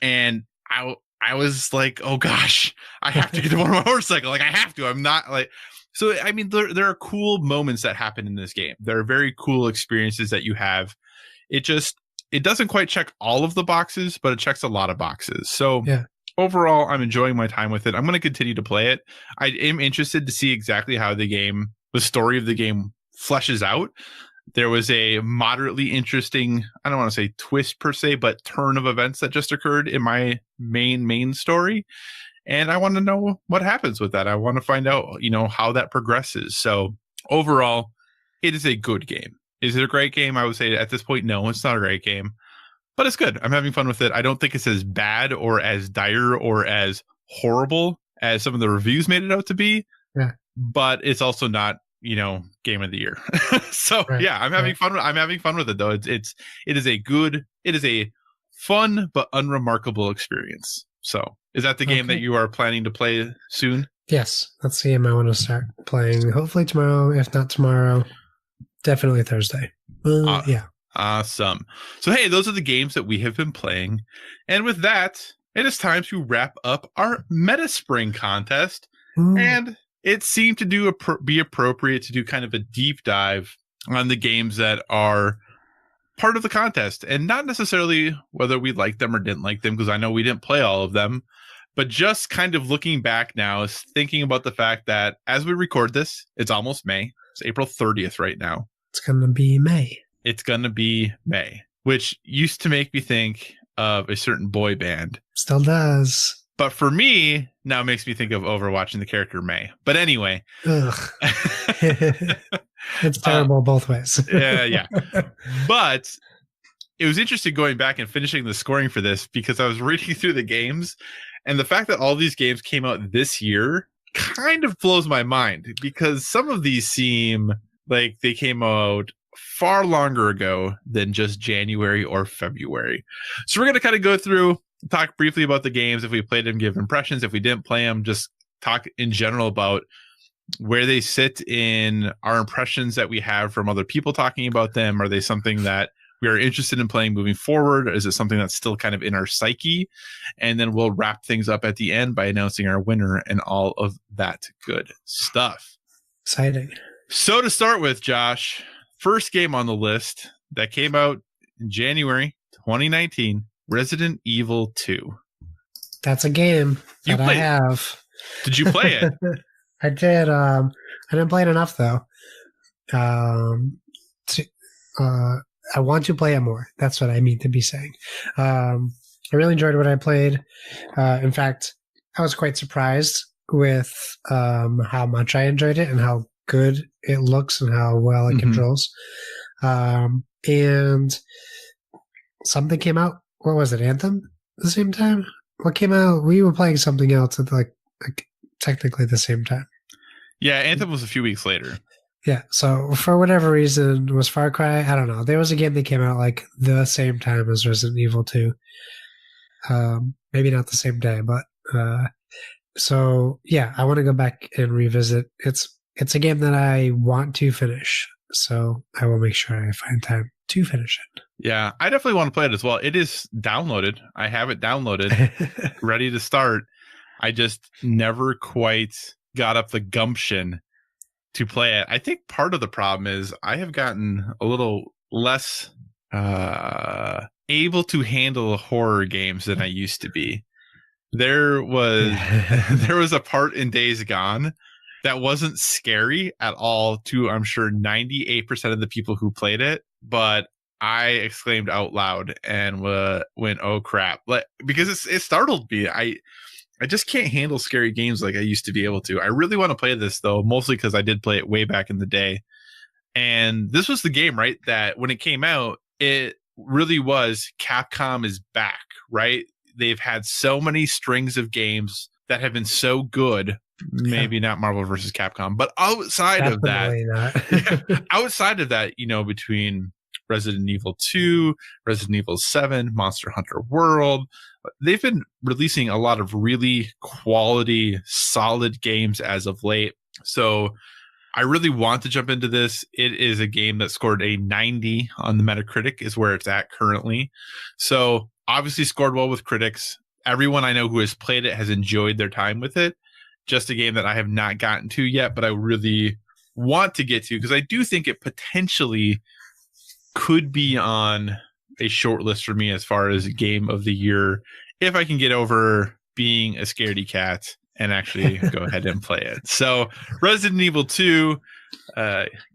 And I was like, oh gosh, I have to get on my motorcycle. Like, I have to. I'm not like. So, I mean, there are cool moments that happen in this game. There are very cool experiences that you have. It doesn't quite check all of the boxes, but it checks a lot of boxes. So overall, I'm enjoying my time with it. I'm going to continue to play it. I am interested to see exactly how the story of the game fleshes out. There was a moderately interesting, I don't want to say twist per se, but turn of events that just occurred in my main story. And I want to know what happens with that. I want to find out, how that progresses. So overall, it is a good game. Is it a great game? I would say at this point, no, it's not a great game, but it's good. I'm having fun with it. I don't think it's as bad or as dire or as horrible as some of the reviews made it out to be. Yeah. But it's also not, game of the year. So yeah, I'm having fun. I'm having fun with it though. It is a fun but unremarkable experience. So is that the game that you are planning to play soon? Yes, that's the game I want to start playing. Hopefully tomorrow. If not tomorrow, definitely Thursday. Yeah. Awesome. So, hey, those are the games that we have been playing. And with that, it is time to wrap up our MetaSpring contest. And it seemed to be appropriate to do kind of a deep dive on the games that are part of the contest, and not necessarily whether we liked them or didn't like them, because I know we didn't play all of them, but just kind of looking back now, is thinking about the fact that as we record this, it's almost May. It's April 30th right now. It's going to be May. It's going to be May, which used to make me think of a certain boy band. Still does. But for me, now it makes me think of Overwatch and the character May. But anyway. Ugh. It's terrible both ways. Yeah. But it was interesting going back and finishing the scoring for this, because I was reading through the games, and the fact that all these games came out this year kind of blows my mind, because some of these seem like they came out far longer ago than just January or February. So we're going to kind of go through, talk briefly about the games. If we played them, give impressions. If we didn't play them, just talk in general about where they sit in our impressions that we have from other people talking about them. Are they something that we are interested in playing moving forward? Is it something that's still kind of in our psyche? And then we'll wrap things up at the end by announcing our winner and all of that good stuff. Exciting. So to start with, Josh, first game on the list that came out in January 2019, Resident Evil 2. That's a game that I have. Did you play it? I did. I didn't play it enough though. I want to play it more. That's what I mean to be saying. I really enjoyed what I played. In fact, I was quite surprised with how much I enjoyed it and how good it looks and how well it controls. And something came out. What was it? Anthem? At the same time? What came out? We were playing something else at like technically the same time. Yeah, Anthem was a few weeks later. Yeah, so for whatever reason, was Far Cry? I don't know. There was a game that came out like the same time as Resident Evil 2. Maybe not the same day, but so yeah, I want to go back and revisit. It's a game that I want to finish, so I will make sure I find time to finish it. Yeah, I definitely want to play it as well. It is downloaded. I have it downloaded, ready to start. I just never quite got up the gumption to play it. I think part of the problem is I have gotten a little less able to handle horror games than I used to be. There was a part in Days Gone that wasn't scary at all to, I'm sure, 98% of the people who played it, but I exclaimed out loud and went, "Oh crap!" Because it startled me. I just can't handle scary games like I used to be able to. I really want to play this though, mostly because I did play it way back in the day. And this was the game, right? That when it came out, it really was Capcom is back, right? They've had so many strings of games that have been so good. Maybe not Marvel versus Capcom, but outside Definitely of that, outside of that, between Resident Evil 2, Resident Evil 7, Monster Hunter World, they've been releasing a lot of really quality, solid games as of late. So I really want to jump into this. It is a game that scored a 90 on the Metacritic, is where it's at currently. So obviously scored well with critics. Everyone I know who has played it has enjoyed their time with it. Just a game that I have not gotten to yet, but I really want to get to because I do think it potentially could be on a short list for me as far as game of the year if I can get over being a scaredy cat and actually go ahead and play it. So Resident Evil 2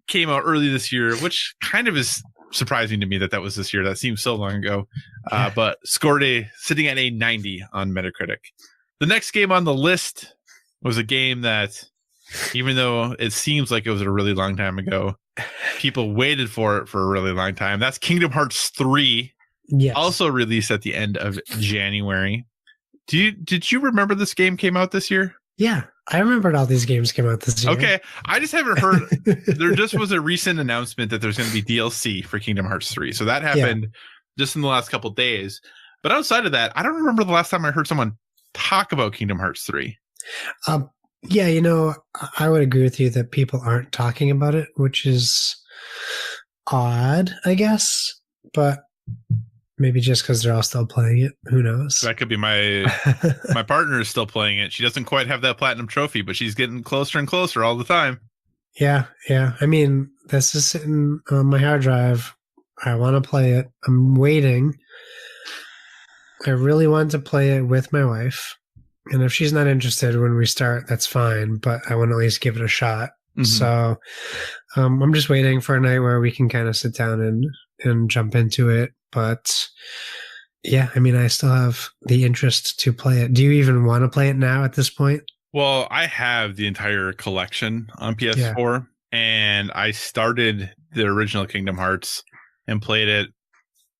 came out early this year, which kind of is surprising to me that was this year. That seems so long ago, but scored sitting at a 90 on Metacritic. The next game on the list was a game that, even though it seems like it was a really long time ago, people waited for it for a really long time. That's Kingdom Hearts 3, also released at the end of January. Did you remember this game came out this year? Yeah, I remembered all these games came out this year. Okay, I just haven't heard. There just was a recent announcement that there's going to be DLC for Kingdom Hearts 3. So that happened just in the last couple of days. But outside of that, I don't remember the last time I heard someone talk about Kingdom Hearts 3. Yeah, I would agree with you that people aren't talking about it, which is odd, I guess. But maybe just because they're all still playing it. Who knows? That could be my partner is still playing it. She doesn't quite have that platinum trophy, but she's getting closer and closer all the time. Yeah. I mean, this is sitting on my hard drive. I want to play it. I'm waiting. I really want to play it with my wife. And if she's not interested when we start, that's fine. But I want to at least give it a shot. Mm-hmm. So I'm just waiting for a night where we can kind of sit down and jump into it. But yeah, I mean, I still have the interest to play it. Do you even want to play it now at this point? Well, I have the entire collection on PS4, and I started the original Kingdom Hearts and played it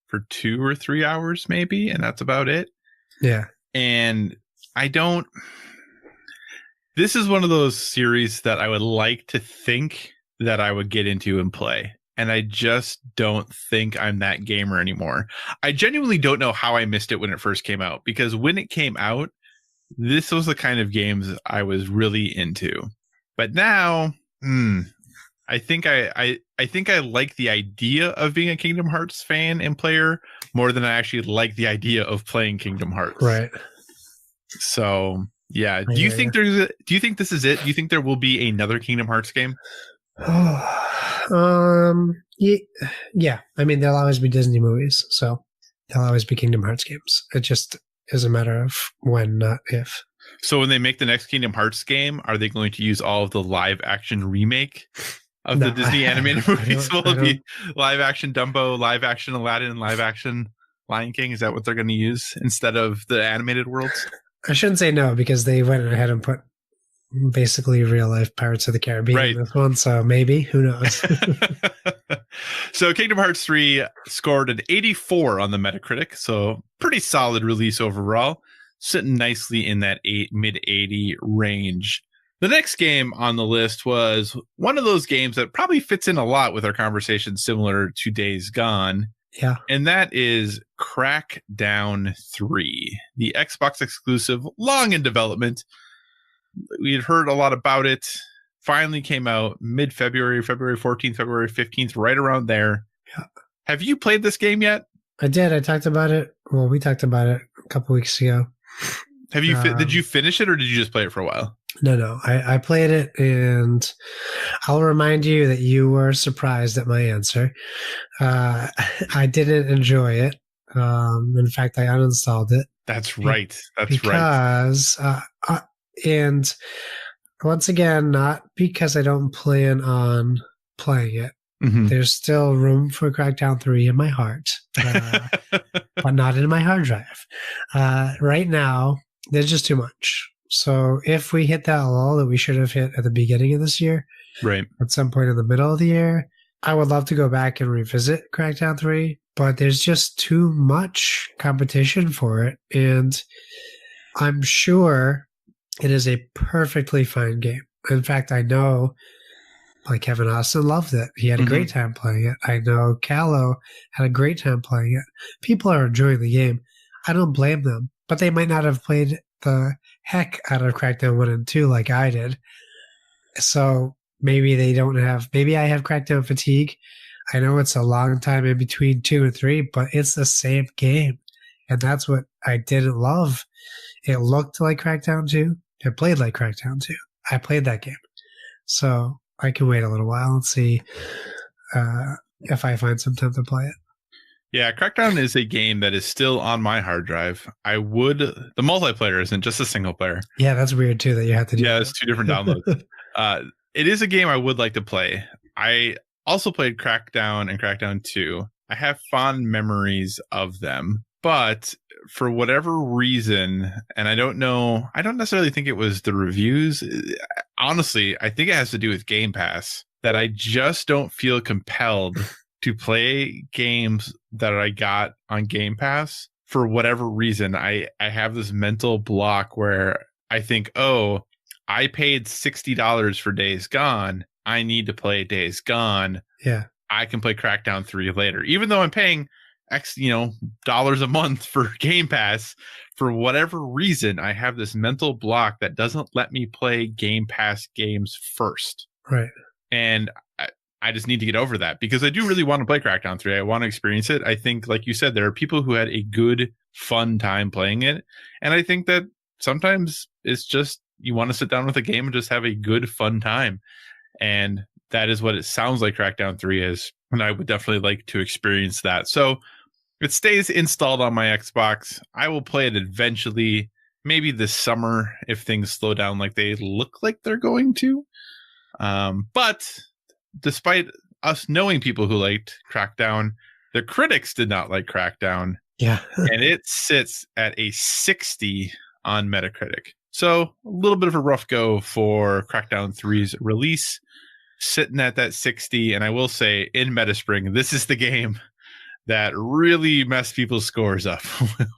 for 2 or 3 hours maybe, and that's about it. Yeah. And this is one of those series that I would like to think that I would get into and play. And I just don't think I'm that gamer anymore. I genuinely don't know how I missed it when it first came out, because when it came out, this was the kind of games I was really into. But now, I think I like the idea of being a Kingdom Hearts fan and player more than I actually like the idea of playing Kingdom Hearts. Right. So, yeah. Do you think this is it? Do you think there will be another Kingdom Hearts game? Yeah. I mean, there'll always be Disney movies, so there'll always be Kingdom Hearts games. It just is a matter of when, not if. So when they make the next Kingdom Hearts game, are they going to use all of the live action remake of the Disney animated movies? Will it be live action Dumbo, live action Aladdin, live action Lion King? Is that what they're going to use instead of the animated worlds? I shouldn't say no, because they went ahead and put basically real life Pirates of the Caribbean in this one, so maybe, who knows. So Kingdom Hearts 3 scored an 84 on the Metacritic, so pretty solid release overall, sitting nicely in that mid 80 range. The next game on the list was one of those games that probably fits in a lot with our conversation, similar to Days Gone. Yeah. And that is Crackdown 3, the Xbox exclusive, long in development. We had heard a lot about it. Finally came out mid-February, February 14th, February 15th, right around there. Yeah. Have you played this game yet? I did. I talked about it. Well, we talked about it a couple weeks ago. Have you? Did you finish it, or did you just play it for a while? No. I played it, and I'll remind you that you were surprised at my answer. I didn't enjoy it. In fact, I uninstalled it. That's right. Because, and once again, not because I don't plan on playing it, Mhm. There's still room for Crackdown 3 in my heart, but not in my hard drive. Right now, there's just too much. So if we hit that lull that we should have hit at the beginning of this year, Right. at some point in the middle of the year, I would love to go back and revisit Crackdown 3, but there's just too much competition for it. And I'm sure it is a perfectly fine game. In fact, I know like Kevin Austin loved it. He had a great time playing it. I know Callow had a great time playing it. People are enjoying the game. I don't blame them, but they might not have played the heck out of Crackdown 1 and 2 like I did. So maybe they don't have, maybe I have Crackdown fatigue. I know it's a long time in between 2 and 3, but it's the same game. And that's what I didn't love. It looked like Crackdown 2. It played like Crackdown 2. I played that game. So I can wait a little while and see if I find some time to play it. Yeah, Crackdown is a game that is still on my hard drive. The multiplayer isn't, just a single player. Yeah, that's weird too that you have to do that. It's 2 different downloads. It is a game I would like to play. I also played Crackdown and Crackdown 2. I have fond memories of them, but for whatever reason, and I don't necessarily think it was the reviews. Honestly, I think it has to do with Game Pass, that I just don't feel compelled to play games that I got on Game Pass. For whatever reason, I have this mental block where I think, oh, I paid $60 for Days Gone. I need to play Days Gone. Yeah. I can play Crackdown 3 later. Even though I'm paying X, dollars a month for Game Pass, for whatever reason, I have this mental block that doesn't let me play Game Pass games first. Right. And I just need to get over that, because I do really want to play Crackdown 3. I want to experience it. I think, like you said, there are people who had a good, fun time playing it. And I think that sometimes it's just, you want to sit down with a game and just have a good, fun time. And that is what it sounds like Crackdown 3 is. And I would definitely like to experience that. So it stays installed on my Xbox. I will play it eventually, maybe this summer, if things slow down like they look like they're going to. But despite us knowing people who liked Crackdown, the critics did not like Crackdown. Yeah. And it sits at a 60 on Metacritic. So a little bit of a rough go for Crackdown 3's release, sitting at that 60. And I will say, in MetaSpring, this is the game that really messed people's scores up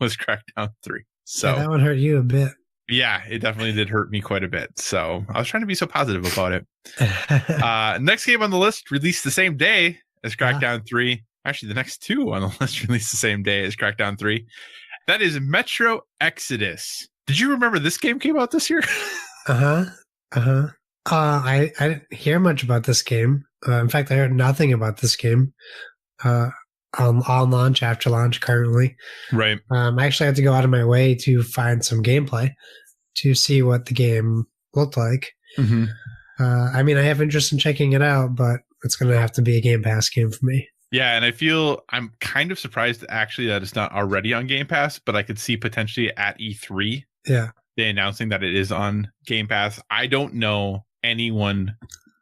was Crackdown 3. So yeah, that one hurt you a bit. Yeah, it definitely did hurt me quite a bit. So I was trying to be so positive about it. Next game on the list released the same day as Crackdown 3. Actually, the next 2 on the list released the same day as Crackdown 3. That is Metro Exodus. Did you remember this game came out this year? I didn't hear much about this game. In fact, I heard nothing about this game on launch, after launch currently. Right. I actually had to go out of my way to find some gameplay to see what the game looked like. Mm-hmm. I mean, I have interest in checking it out, but it's going to have to be a Game Pass game for me. Yeah, and I'm kind of surprised actually that it's not already on Game Pass, but I could see potentially at E3. Yeah. They announcing that it is on Game Pass. I don't know anyone.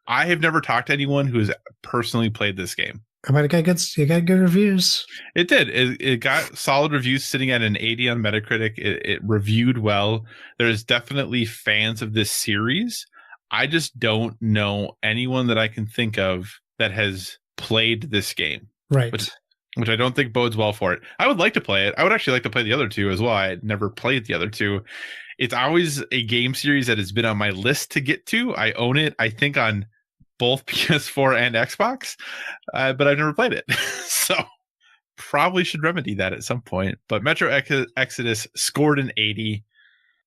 I have never talked to anyone who has personally played this game. But it got good reviews. It did. It got solid reviews, sitting at an 80 on Metacritic. It reviewed well. There's definitely fans of this series. I just don't know anyone that I can think of that has played this game. Right. Which I don't think bodes well for it. I would like to play it. I would actually like to play the other 2 as well. I had never played the other 2. It's always a game series that has been on my list to get to. I own it, I think, on both PS4 and Xbox, but I've never played it. So probably should remedy that at some point. But Metro Exodus scored an 80.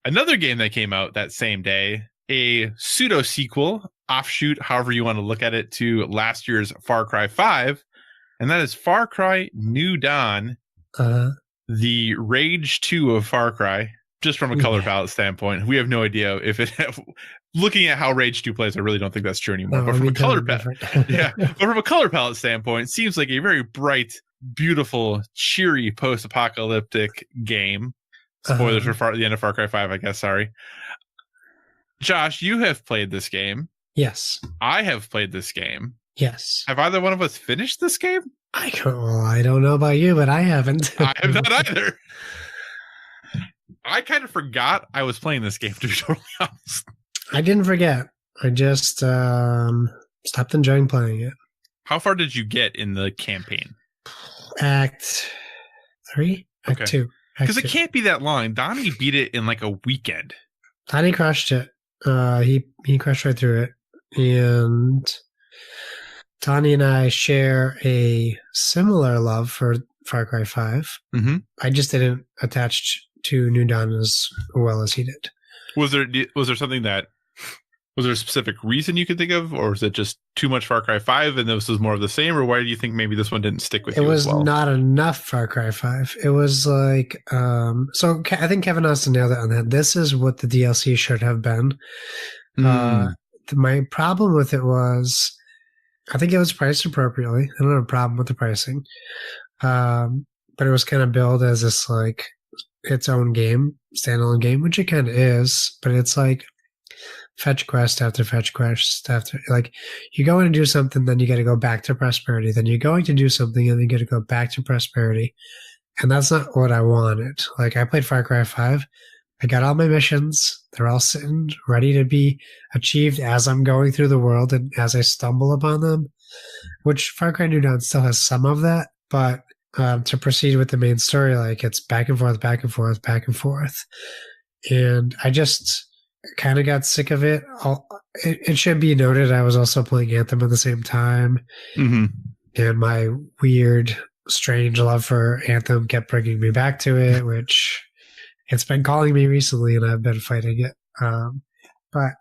Another game that came out that same day, a pseudo sequel, offshoot, however you want to look at it, to last year's Far Cry 5. And that is Far Cry New Dawn, the Rage 2 of Far Cry. Just from a color palette standpoint, we have no idea if it. Looking at how Rage 2 plays, I really don't think that's true anymore. No, but from a color but from a color palette standpoint, it seems like a very bright, beautiful, cheery post-apocalyptic game. Spoilers for the end of Far Cry 5, I guess. Sorry, Josh, you have played this game. Yes, I have played this game. Yes. Have either one of us finished this game? I don't know about you, but I haven't. I have not either. I kind of forgot I was playing this game, to be totally honest. I didn't forget. I just stopped enjoying playing it. How far did you get in the campaign? Act 3? Act 2. Because it can't be that long. Donnie beat it in like a weekend. Donnie crushed it. He crushed right through it. And Donnie and I share a similar love for Far Cry 5. Mm-hmm. I just didn't attach to New Dawn as well as he did. Was there something that... Was there a specific reason you could think of, or was it just too much Far Cry 5 and this was more of the same, or why do you think maybe this one didn't stick with you as well? It was not enough Far Cry 5. It was like, so I think Kevin Austin nailed it on that. This is what the DLC should have been. My problem with it was, I think it was priced appropriately. I don't have a problem with the pricing. But it was kind of billed as this like its own game, standalone game, which it kind of is, but it's like, fetch quest after fetch quest after, like, you go in and do something, then you got to go back to prosperity, then you're going to do something and then you got to go back to prosperity, and that's not what I wanted. Like, I played Far Cry 5, I got all my missions, they're all sitting ready to be achieved as I'm going through the world and as I stumble upon them, which Far Cry New Dawn still has some of that, but to proceed with the main story, like, it's back and forth, back and forth, back and forth, and I just kind of got sick of it. It should be noted I was also playing Anthem at the same time, and my weird, strange love for Anthem kept bringing me back to it, which it's been calling me recently, and I've been fighting it. But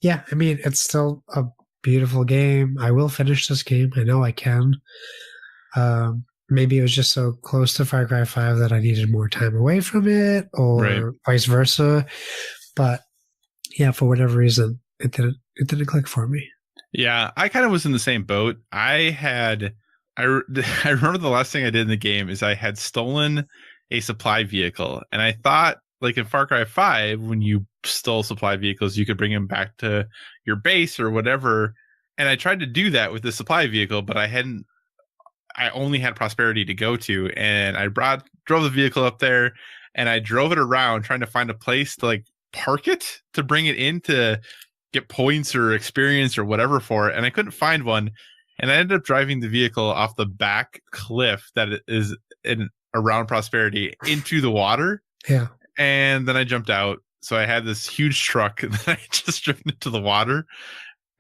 yeah, I mean, it's still a beautiful game. I will finish this game. I know I can. Maybe it was just so close to Far Cry 5 that I needed more time away from it, or vice versa. But yeah, for whatever reason, it didn't click for me. Yeah, I kind of was in the same boat. I remember the last thing I did in the game is I had stolen a supply vehicle, and I thought, like in Far Cry 5, when you stole supply vehicles, you could bring them back to your base or whatever. And I tried to do that with the supply vehicle, but I only had prosperity to go to, and I drove the vehicle up there, and I drove it around trying to find a place to like park it to bring it in to get points or experience or whatever for it, and I couldn't find one, and I ended up driving the vehicle off the back cliff that is around prosperity into the water. Yeah, and then I jumped out, so I had this huge truck that I just driven into the water,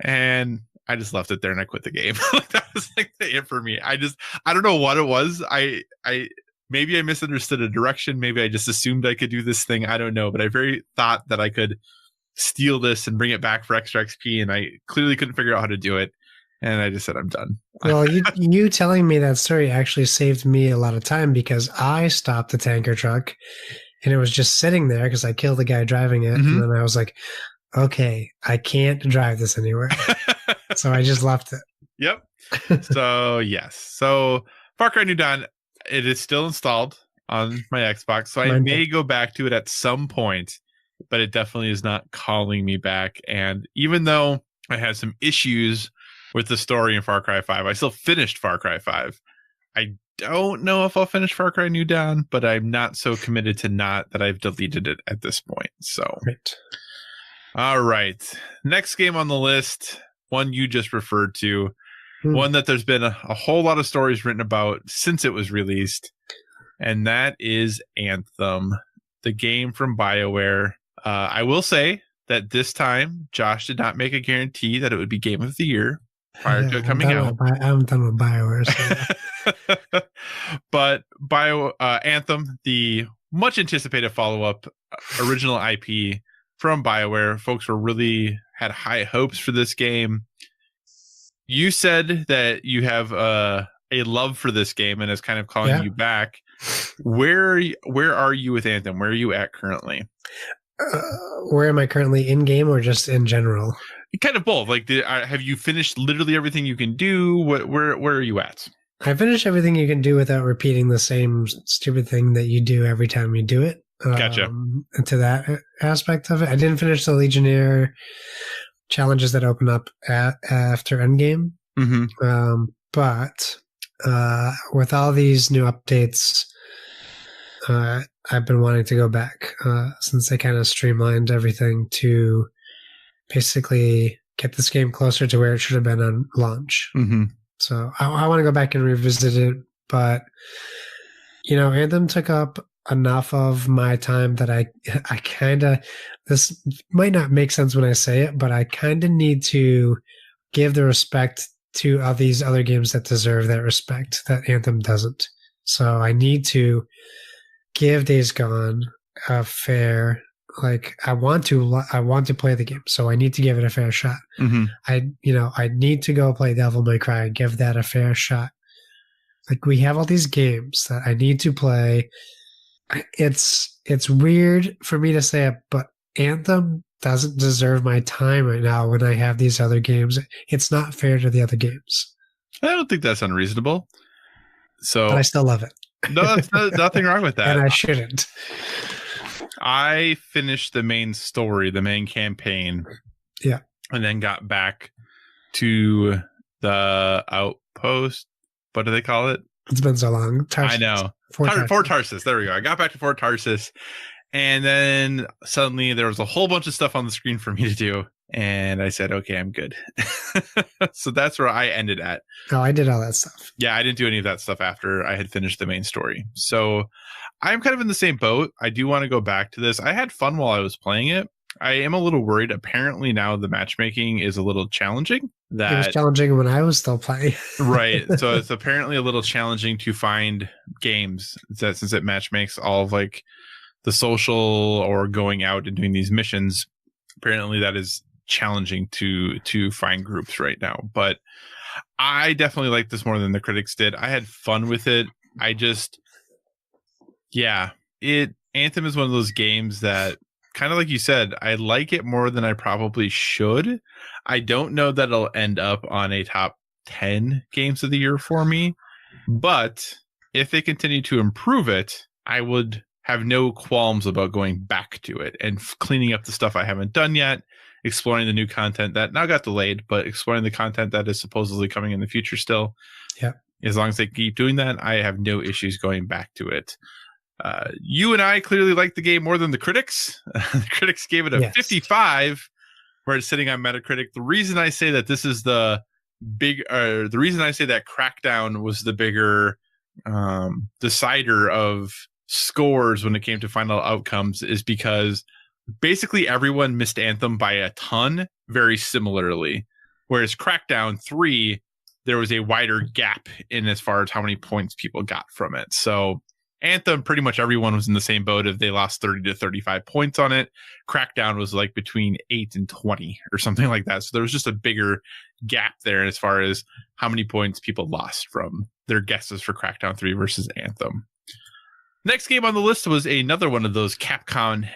and I just left it there and I quit the game. That was like it for me. I don't know what it was. I maybe I misunderstood a direction. Maybe I just assumed I could do this thing. I don't know, but I very thought that I could steal this and bring it back for extra XP, and I clearly couldn't figure out how to do it. And I just said, I'm done. Well, you telling me that story actually saved me a lot of time, because I stopped the tanker truck and it was just sitting there because I killed the guy driving it. And then I was like, okay, I can't drive this anywhere. So I just left it. Yep. So yes. So Far Cry New Dawn, it is still installed on my Xbox. So I may go back to it at some point, but it definitely is not calling me back. And even though I had some issues with the story in Far Cry 5, I still finished Far Cry 5. I don't know if I'll finish Far Cry New Dawn, but I'm not so committed to not that I've deleted it at this point. So, all right. Next game on the list, one you just referred to, one that there's been a whole lot of stories written about since it was released, and that is Anthem, the game from BioWare. I will say that this time, Josh did not make a guarantee that it would be Game of the Year prior to it coming out. I'm done with BioWare. So. But Anthem, the much anticipated follow-up original IP from BioWare, folks had high hopes for this game. You said that you have a love for this game and is kind of calling you back. Where are you with Anthem? Where are you at currently? Where am I currently, in game or just in general? Kind of both. Like, have you finished literally everything you can do? Where are you at? I finished everything you can do without repeating the same stupid thing that you do every time you do it. Gotcha. To that aspect of it, I didn't finish the Legionnaire challenges that open up after Endgame. But with all these new updates, I've been wanting to go back since they kind of streamlined everything to basically get this game closer to where it should have been on launch. So I want to go back and revisit it, but Anthem took up enough of my time that I kind of, this might not make sense when I say it, but I kind of need to give the respect to all these other games that deserve that respect that Anthem doesn't. So I need to give Days Gone a fair, I want to play the game, so I need to give it a fair shot. I need to go play Devil May Cry and give that a fair shot. We have all these games that I need to play. It's weird for me to say it, but Anthem doesn't deserve my time right now when I have these other games. It's not fair to the other games. I don't think that's unreasonable. So, but I still love it. No, that's nothing wrong with that. And I shouldn't. I finished the main story, the main campaign. Yeah. And then got back to the outpost. What do they call it? It's been so long. Tarsus. I know. Fort Tarsus. There we go. I got back to Fort Tarsus. And then suddenly there was a whole bunch of stuff on the screen for me to do. And I said, okay, I'm good. So that's where I ended at. Oh, I did all that stuff. Yeah, I didn't do any of that stuff after I had finished the main story. So I'm kind of in the same boat. I do want to go back to this. I had fun while I was playing it. I am a little worried. Apparently now the matchmaking is a little challenging. It was challenging when I was still playing. Right. So it's apparently a little challenging to find games since it matchmakes all of the social or going out and doing these missions. Apparently that is challenging to find groups right now. But I definitely like this more than the critics did. I had fun with it. Anthem is one of those games that, kind of like you said, I like it more than I probably should. I don't know that it'll end up on a top 10 games of the year for me, but if they continue to improve it, I would have no qualms about going back to it and cleaning up the stuff I haven't done yet, exploring the new content that now got delayed, but exploring the content that is supposedly coming in the future still. Yeah. As long as they keep doing that, I have no issues going back to it. You and I clearly like the game more than the critics. The critics gave it a 55, where it's sitting on Metacritic. The reason I say that this is the reason I say that Crackdown was the bigger decider of scores when it came to final outcomes is because basically everyone missed Anthem by a ton very similarly, whereas Crackdown 3, there was a wider gap in as far as how many points people got from it. So Anthem, pretty much everyone was in the same boat if they lost 30 to 35 points on it. Crackdown was between 8 and 20 or something like that. So there was just a bigger gap there as far as how many points people lost from their guesses for Crackdown 3 versus Anthem. Next game on the list was another one of those Capcom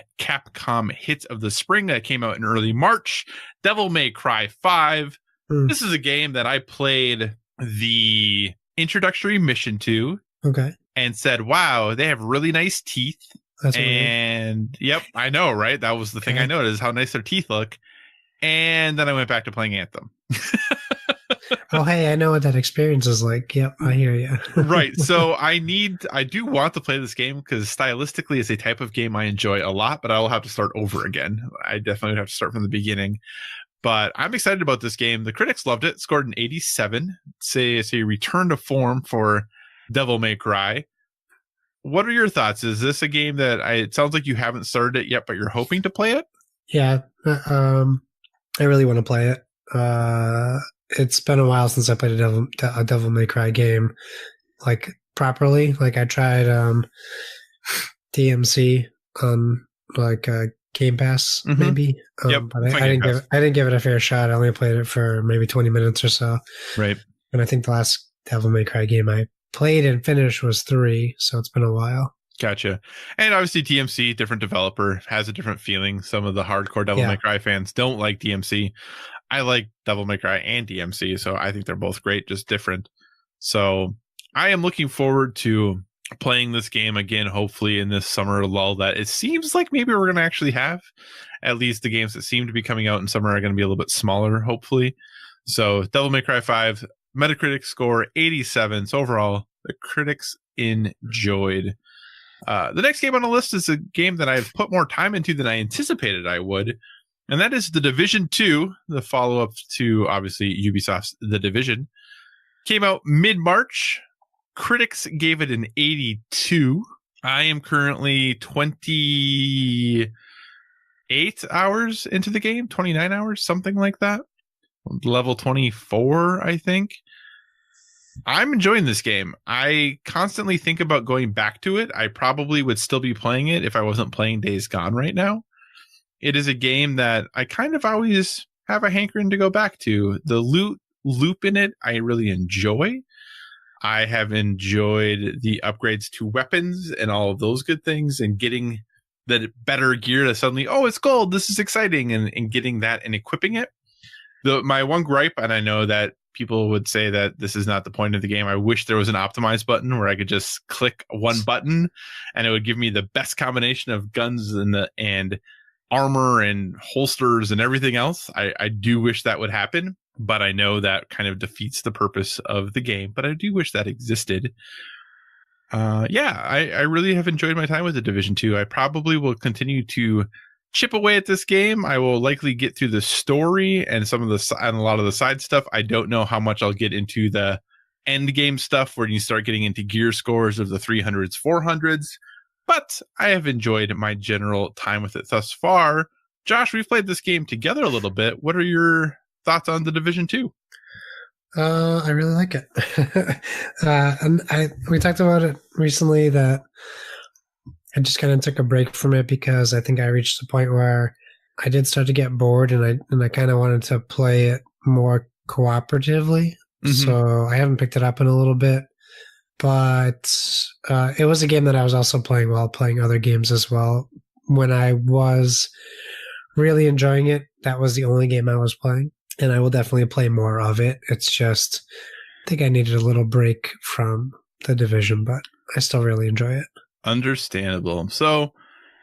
hits of the spring that came out in early March, Devil May Cry 5. This is a game that I played the introductory mission to. Okay. And said, wow, they have really nice teeth. That's and yep, I know, right? That was the thing I noticed, how nice their teeth look. And then I went back to playing Anthem. Oh, hey, I know what that experience is like. Yep, I hear you. Right. So I do want to play this game because stylistically it's a type of game I enjoy a lot, but I will have to start over again. I definitely would have to start from the beginning. But I'm excited about this game. The critics loved it, scored an 87. It's a return to form for Devil May Cry. What are your thoughts? Is this a game that it sounds like you haven't started it yet, but you're hoping to play it? Yeah, I really want to play it. It's been a while since I played a Devil May Cry game, properly. I tried DMC on Game Pass, maybe. But I didn't give it a fair shot. I only played it for maybe 20 minutes or so. Right. And I think the last Devil May Cry game I played and finished was 3, so it's been a while. Gotcha. And obviously DMC, different developer, has a different feeling. Some of the hardcore Devil May Cry fans don't like DMC. I like Devil May Cry and DMC, so I think they're both great, just different. So I am looking forward to playing this game again, hopefully in this summer lull that it seems like maybe we're going to actually have. At least the games that seem to be coming out in summer are going to be a little bit smaller, hopefully. So Devil May Cry 5, Metacritic score 87. So overall, the critics enjoyed. The next game on the list is a game that I've put more time into than I anticipated I would, and that is The Division 2, the follow-up to, obviously, Ubisoft's The Division. Came out mid-March. Critics gave it an 82. I am currently 28 hours into the game, 29 hours, something like that. Level 24, I think. I'm enjoying this game. I constantly think about going back to it. I probably would still be playing it if I wasn't playing Days Gone right now. It is a game that I kind of always have a hankering to go back to. The loot loop in it, I really enjoy. I have enjoyed the upgrades to weapons and all of those good things, and getting the better gear to suddenly, oh, it's gold, this is exciting, and getting that and equipping it. My one gripe, and I know that people would say that this is not the point of the game, I wish there was an optimize button where I could just click one button and it would give me the best combination of guns and armor and holsters and everything else. I do wish that would happen, but I know that kind of defeats the purpose of the game, but I do wish that existed. I really have enjoyed my time with The Division 2. I probably will continue to chip away at this game. I will likely get through the story and a lot of the side stuff. I don't know how much I'll get into the end game stuff where you start getting into gear scores of the 300s, 400s, but I have enjoyed my general time with it thus far. Josh, we've played this game together a little bit. What are your thoughts on The Division 2? I really like it. And we talked about it recently that I just kind of took a break from it because I think I reached a point where I did start to get bored, and I kind of wanted to play it more cooperatively. Mm-hmm. So I haven't picked it up in a little bit, but it was a game that I was also playing while playing other games as well. When I was really enjoying it, that was the only game I was playing, and I will definitely play more of it. It's just, I think I needed a little break from The Division, but I still really enjoy it. Understandable. So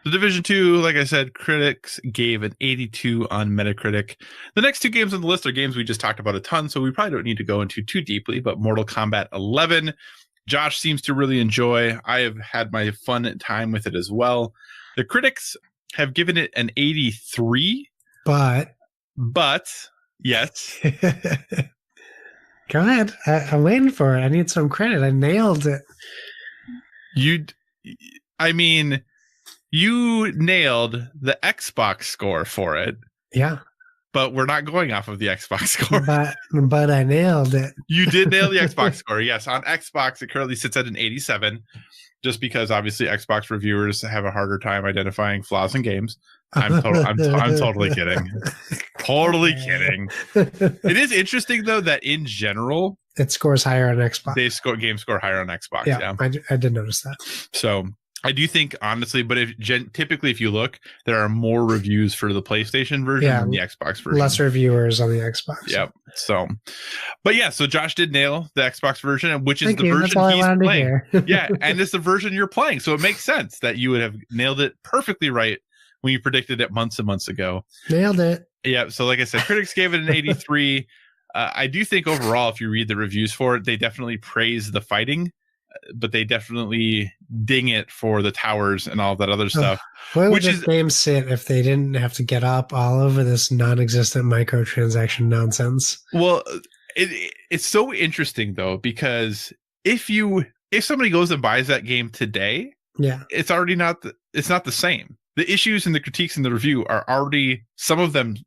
The Division 2, like I said, critics gave an 82 on Metacritic. The next two games on the list are games we just talked about a ton, so we probably don't need to go into too deeply, but Mortal Kombat 11, Josh seems to really enjoy. I have had my fun time with it as well. The critics have given it an 83. But yes. Go ahead. I'm waiting for it. I need some credit. I nailed it. You nailed the Xbox score for it. Yeah. But we're not going off of the Xbox score. But I nailed it. You did nail the Xbox score. Yes. On Xbox, it currently sits at an 87, just because obviously Xbox reviewers have a harder time identifying flaws in games. I'm totally kidding. Totally kidding. It is interesting though that in general it scores higher on Xbox. Games score higher on Xbox. Yeah. I did notice that. So I do think, honestly, but typically if you look, there are more reviews for the PlayStation version than the Xbox version. Less reviewers on the Xbox. Yep. So, but yeah, so Josh did nail the Xbox version, which is the version he's playing. Yeah, and it's the version you're playing. So it makes sense that you would have nailed it perfectly right when you predicted it months and months ago. Nailed it. Yeah. So like I said, critics gave it an 83. I do think overall, if you read the reviews for it, they definitely praise the fighting, but they definitely ding it for the towers and all that other stuff. Where would this game sit if they didn't have to get up all over this non-existent microtransaction nonsense? Well, it's so interesting though, because if somebody goes and buys that game today, it's already it's not the same. The issues and the critiques in the review are already, some of them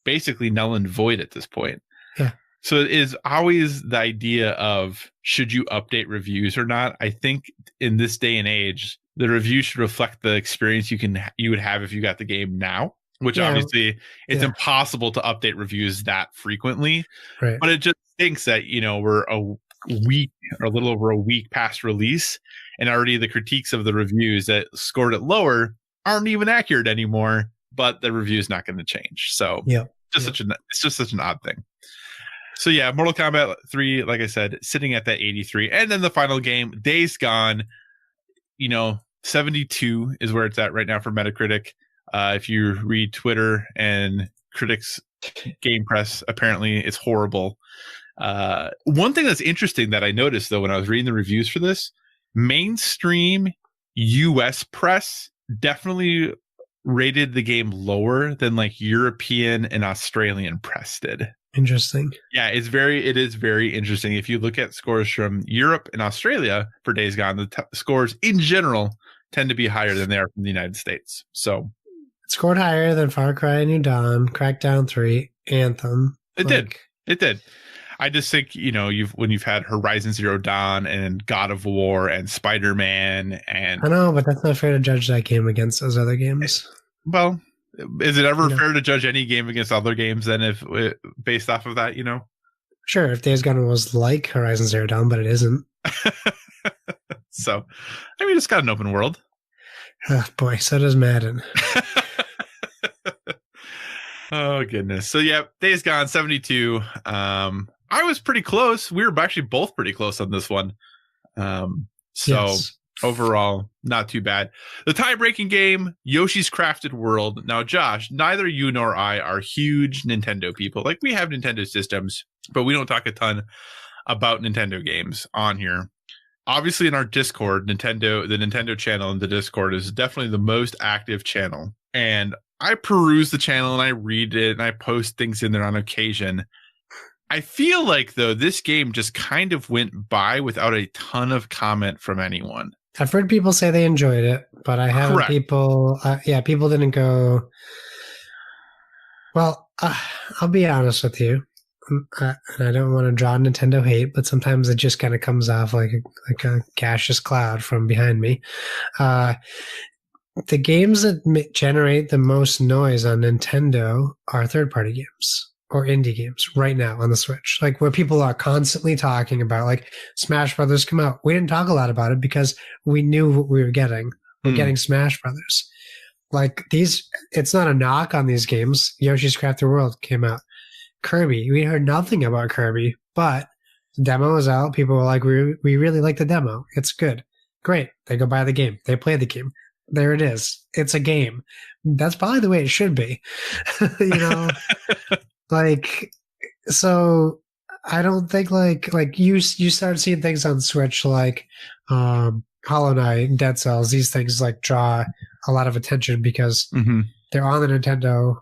basically null and void at this point. Yeah. So it is always the idea of, should you update reviews or not? I think in this day and age, the review should reflect the experience you would have if you got the game now, which obviously it's impossible to update reviews that frequently. Right. But it just thinks that, we're a week or a little over a week past release, and already the critiques of the reviews that scored it lower aren't even accurate anymore, but the review is not going to change. So it's just such an odd thing. So yeah, Mortal Kombat 3, like I said, sitting at that 83. And then the final game, Days Gone, 72 is where it's at right now for Metacritic. If you read Twitter and critics Game Press, apparently it's horrible. One thing that's interesting that I noticed, though, when I was reading the reviews for this, mainstream US press definitely rated the game lower than like European and Australian press did. Interesting. Yeah, it is very interesting. If you look at scores from Europe and Australia for Days Gone, the scores in general tend to be higher than they are from the United States. So it scored higher than Far Cry New Dawn, Crackdown 3, Anthem. It did. I just think, when you've had Horizon Zero Dawn and God of War and Spider-Man and... I know, but that's not fair to judge that game against those other games. Well, is it ever fair to judge any game against other games then if based off of that, Sure, if Days Gone was like Horizon Zero Dawn, but it isn't. So, I mean, it's got an open world. Oh, boy, so does Madden. Oh, goodness. So, yeah, Days Gone 72. I was pretty close. We were actually both pretty close on this one. Yes. Overall, not too bad. The tie-breaking game, Yoshi's Crafted World. Now, Josh, neither you nor I are huge Nintendo people. Like, we have Nintendo systems, but we don't talk a ton about Nintendo games on here. Obviously, in our Discord, the Nintendo channel in the Discord is definitely the most active channel. And I peruse the channel and I read it and I post things in there on occasion. I feel like, though, this game just kind of went by without a ton of comment from anyone. I've heard people say they enjoyed it, but I haven't. People didn't go. Well, I'll be honest with you, and I don't want to draw Nintendo hate, but sometimes it just kind of comes off like a gaseous cloud from behind me. The games that generate the most noise on Nintendo are third-party games or indie games right now on the Switch, like where people are constantly talking about, like Smash Brothers come out. We didn't talk a lot about it because we knew what we were getting. We're getting Smash Brothers. Like it's not a knock on these games. Yoshi's Crafted World came out. Kirby, we heard nothing about Kirby, but the demo is out. People were like, we really like the demo. It's good. Great. They go buy the game. They play the game. There it is. It's a game. That's probably the way it should be. Like, so I don't think like you start seeing things on Switch like Hollow Knight, Dead Cells. These things like draw a lot of attention because they're on the Nintendo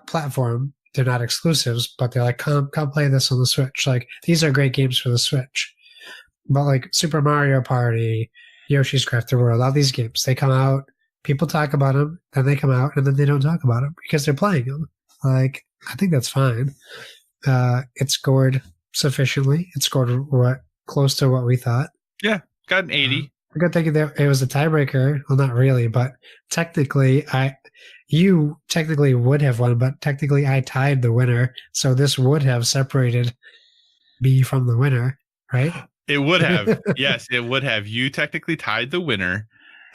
platform. They're not exclusives, but they're like, come play this on the Switch. Like, these are great games for the Switch. But like Super Mario Party, Yoshi's Crafted World, all these games, they come out, people talk about them, then they come out, and then they don't talk about them because they're playing them. Like, I think that's fine. It scored sufficiently. It scored close to what we thought. Yeah, got an 80. The good thing that it was a tiebreaker. Well, not really, but technically, you technically would have won, but technically I tied the winner. So this would have separated me from the winner, right? It would have. Yes, it would have. You technically tied the winner,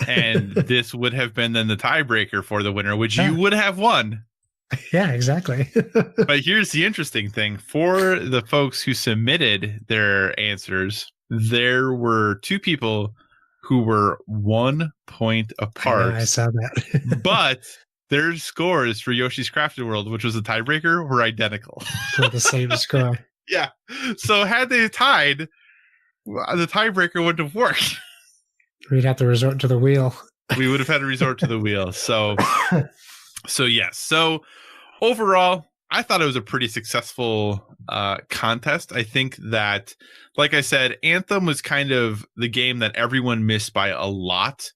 and this would have been then the tiebreaker for the winner, which you would have won. Yeah, exactly. But here's the interesting thing. For the folks who submitted their answers, there were two people who were 1 point apart. I saw that. But their scores for Yoshi's Crafted World, which was a tiebreaker, were identical. For the same score. Yeah. So had they tied, the tiebreaker wouldn't have worked. We'd have to resort to the wheel. We would have had to resort to the wheel. So yes. So overall, I thought it was a pretty successful contest. I think that, like I said, Anthem was kind of the game that everyone missed by a lot.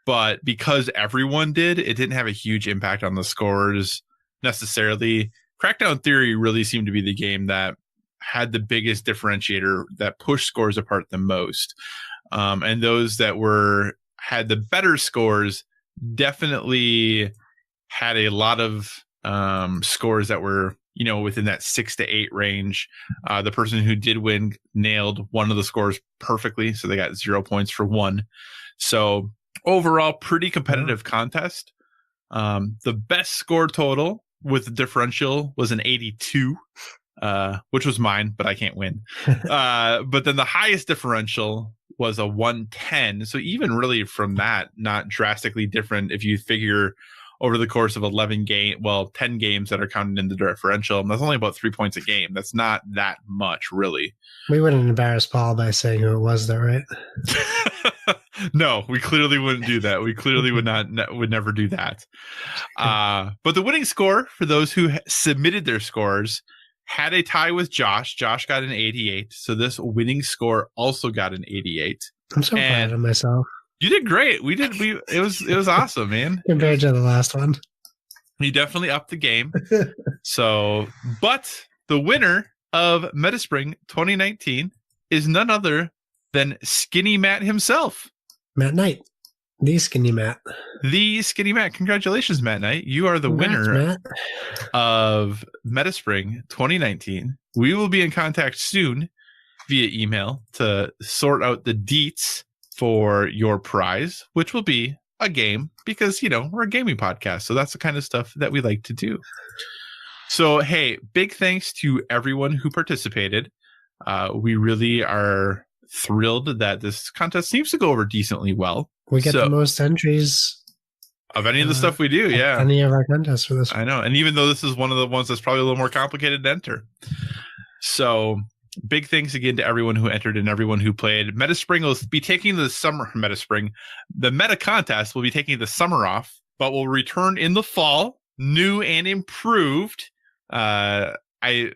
But because everyone did, it didn't have a huge impact on the scores necessarily. Crackdown Theory really seemed to be the game that had the biggest differentiator that pushed scores apart the most. And those that had the better scores definitely had a lot of scores that were, within that 6 to 8 range. The person who did win nailed one of the scores perfectly. So they got 0 points for one. So overall, pretty competitive contest. The best score total with the differential was an 82, which was mine, but I can't win. But then the highest differential was a 110. So even really from that, not drastically different if you figure over the course of 10 games that are counted in the differential. And that's only about 3 points a game. That's not that much, really. We wouldn't embarrass Paul by saying who it was, though, right? No, we clearly wouldn't do that. We clearly would never do that. But the winning score for those who submitted their scores had a tie with Josh. Josh got an 88. So this winning score also got an 88. I'm so proud of myself. You did great. It was awesome, man. Compared to the last one. You definitely upped the game. But the winner of MetaSpring 2019 is none other than Skinny Matt himself. Matt Knight. The Skinny Matt. The Skinny Matt. Congratulations, Matt Knight. You are the winner of MetaSpring 2019. We will be in contact soon via email to sort out the deets for your prize, which will be a game because, we're a gaming podcast. So that's the kind of stuff that we like to do. So, hey, big thanks to everyone who participated. We really are thrilled that this contest seems to go over decently well. We get the most entries of any of the stuff we do. Yeah. Any of our contests for this. I know. And even though this is one of the ones that's probably a little more complicated to enter. So big thanks again to everyone who entered and everyone who played. MetaSpring will be taking the summer. The Meta contest will be taking the summer off, but will return in the fall, new and improved. I was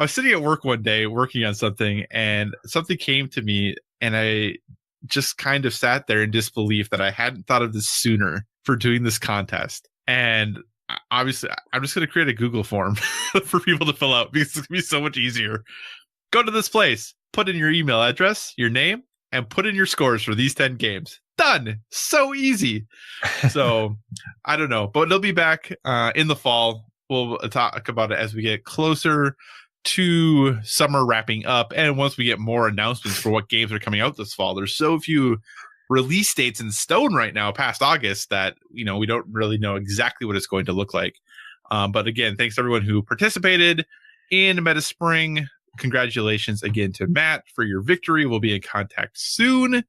sitting at work one day working on something, and something came to me, and I just kind of sat there in disbelief that I hadn't thought of this sooner for doing this contest. And obviously, I'm just going to create a Google form for people to fill out because it's going to be so much easier. Go to this place, put in your email address, your name, and put in your scores for these 10 games. Done. So easy. So I don't know, but it'll be back in the fall. We'll talk about it as we get closer to summer wrapping up. And once we get more announcements for what games are coming out this fall, there's so few release dates in stone right now past August that, we don't really know exactly what it's going to look like. But again, thanks to everyone who participated in MetaSpring. Congratulations again to Matt for your victory. We'll be in contact soon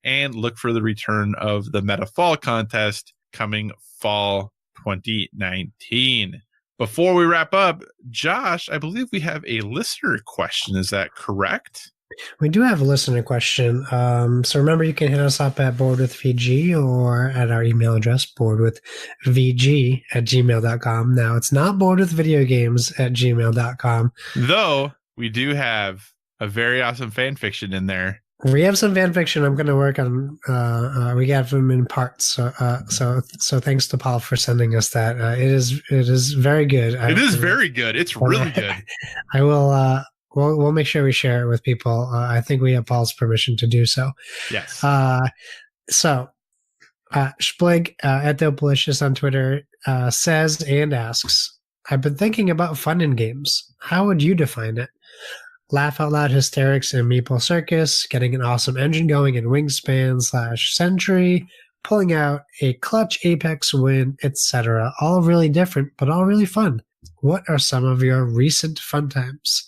and look for the return of the Meta Fall contest coming fall 2019. Before we wrap up, Josh, I believe we have a listener question. Is that correct? We do have a listener question. So remember, you can hit us up at boardwithvg or at our email address, boardwithvg@gmail.com. Now, it's not boardwithvideogames@gmail.com. Though we do have a very awesome fan fiction in there. We have some fan fiction I'm going to work on. We have them in parts. So thanks to Paul for sending us that. It is very good. It is very good. It's really good. I will. We'll make sure we share it with people. I think we have Paul's permission to do so. Yes. Splig at Delicious on Twitter says and asks, I've been thinking about fun in games. How would you define it? Laugh out loud hysterics in Meeple Circus, getting an awesome engine going in Wingspan/Sentry, pulling out a clutch Apex win, etc. All really different, but all really fun. What are some of your recent fun times?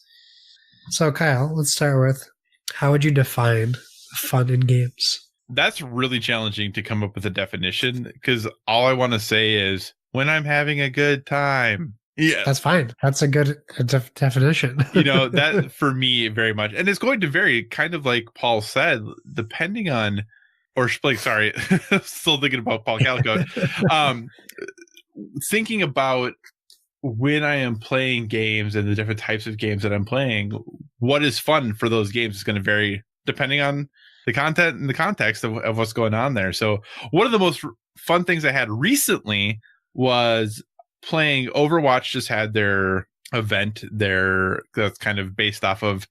So, Kyle, let's start with, how would you define fun in games? That's really challenging to come up with a definition, because all I want to say is, when I'm having a good time. Yeah, that's fine. That's a good definition. That for me very much, and it's going to vary, kind of like Paul said, depending on, or like, sorry, still thinking about Paul Calico. Thinking about when I am playing games and the different types of games that I'm playing, what is fun for those games is going to vary depending on the content and the context of what's going on there. So one of the most fun things I had recently was playing Overwatch. Just had their event there that's kind of based off of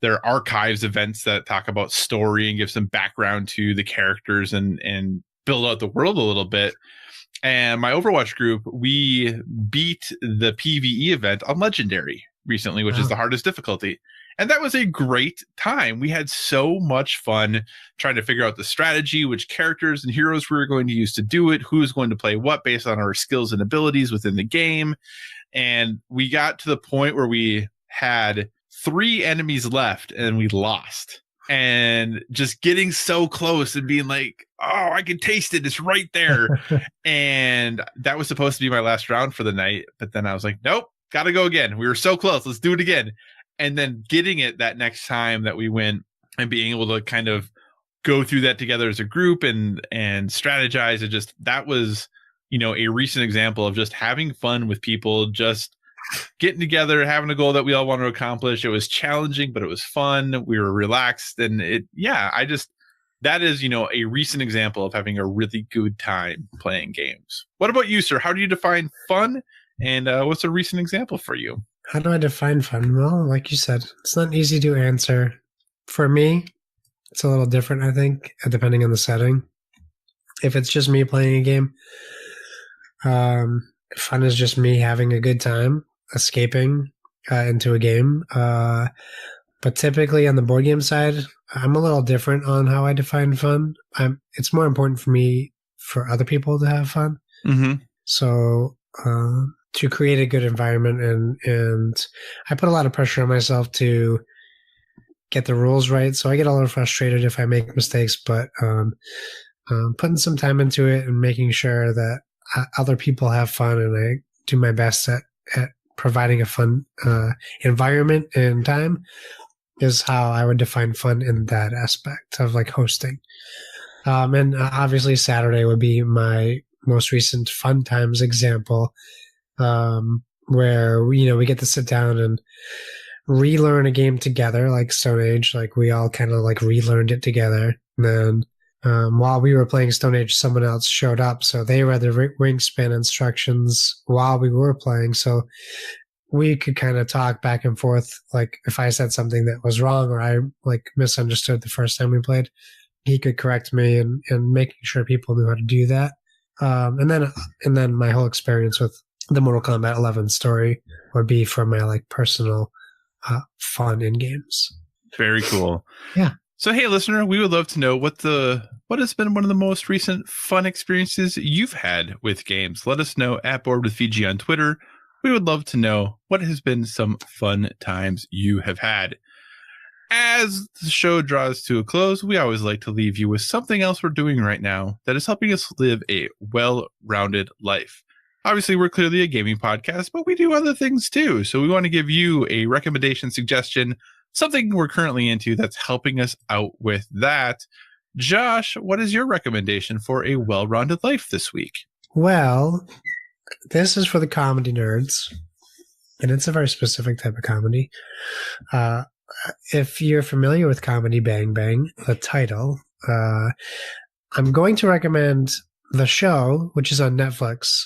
their archives events that talk about story and give some background to the characters and build out the world a little bit. And my Overwatch group, we beat the PvE event on Legendary recently, which is the hardest difficulty. And that was a great time. We had so much fun trying to figure out the strategy, which characters and heroes we were going to use to do it, who's going to play what based on our skills and abilities within the game. And we got to the point where we had 3 enemies left and we lost. and just getting so close and being like, oh, I can taste it. It's right there. And that was supposed to be my last round for the night. But then I was like, nope, got to go again. We were so close. Let's do it again. And then getting it that next time that we went and being able to kind of go through that together as a group and strategize. It just, that was, a recent example of just having fun with people, just getting together, having a goal that we all want to accomplish. It was challenging, but it was fun. We were relaxed, and that is, a recent example of having a really good time playing games. What about you, sir? How do you define fun? And what's a recent example for you? How do I define fun? Well, like you said, it's not easy to answer. For me, it's a little different, I think, depending on the setting. If it's just me playing a game, fun is just me having a good time, escaping into a game. But typically on the board game side, I'm a little different on how I define fun. It's more important for me for other people to have fun. Mm-hmm. So to create a good environment, and I put a lot of pressure on myself to get the rules right. So I get a little frustrated if I make mistakes, but putting some time into it and making sure that other people have fun, and I do my best at providing a fun environment and time is how I would define fun in that aspect of like hosting. And obviously Saturday would be my most recent fun times example, where we get to sit down and relearn a game together, like Stone Age. Like we all kind of like relearned it together. And then while we were playing Stone Age, someone else showed up, so they read the wingspan instructions while we were playing. So we could kind of talk back and forth. Like if I said something that was wrong or I like misunderstood the first time we played, he could correct me, and making sure people knew how to do that. And then my whole experience with the Mortal Kombat 11 story would be for my like personal fun in games. Very cool. Yeah. So, hey, listener, we would love to know what has been one of the most recent fun experiences you've had with games. Let us know at Board with VG on Twitter. We would love to know what has been some fun times you have had. As the show draws to a close, we always like to leave you with something else we're doing right now that is helping us live a well-rounded life. Obviously, we're clearly a gaming podcast, but we do other things too. So we want to give you a recommendation, suggestion, something we're currently into that's helping us out with that. Josh, what is your recommendation for a well-rounded life this week? Well, this is for the comedy nerds, and it's a very specific type of comedy. If you're familiar with Comedy Bang Bang, the title, I'm going to recommend the show, which is on Netflix,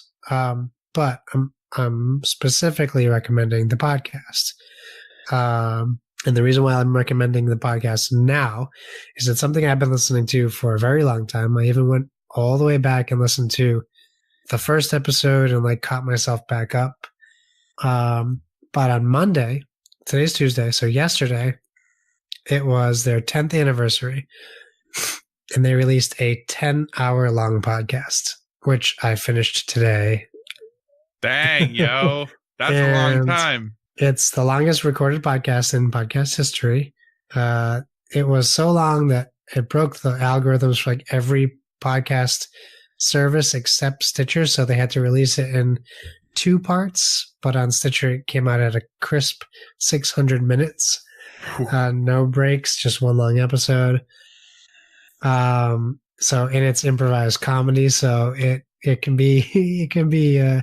but I'm specifically recommending the podcast. And the reason why I'm recommending the podcast now is it's something I've been listening to for a very long time. I even went all the way back and listened to the first episode and like caught myself back up. But on Monday, today's Tuesday, so yesterday, it was their 10th anniversary, and they released a 10-hour long podcast, which I finished today. Dang, yo. That's a long time. It's the longest recorded podcast in podcast history. It was so long that it broke the algorithms for like every podcast service except Stitcher, so they had to release it in 2 parts, but on Stitcher it came out at a crisp 600 minutes. No breaks, just one long episode. So, and it's improvised comedy, so it can be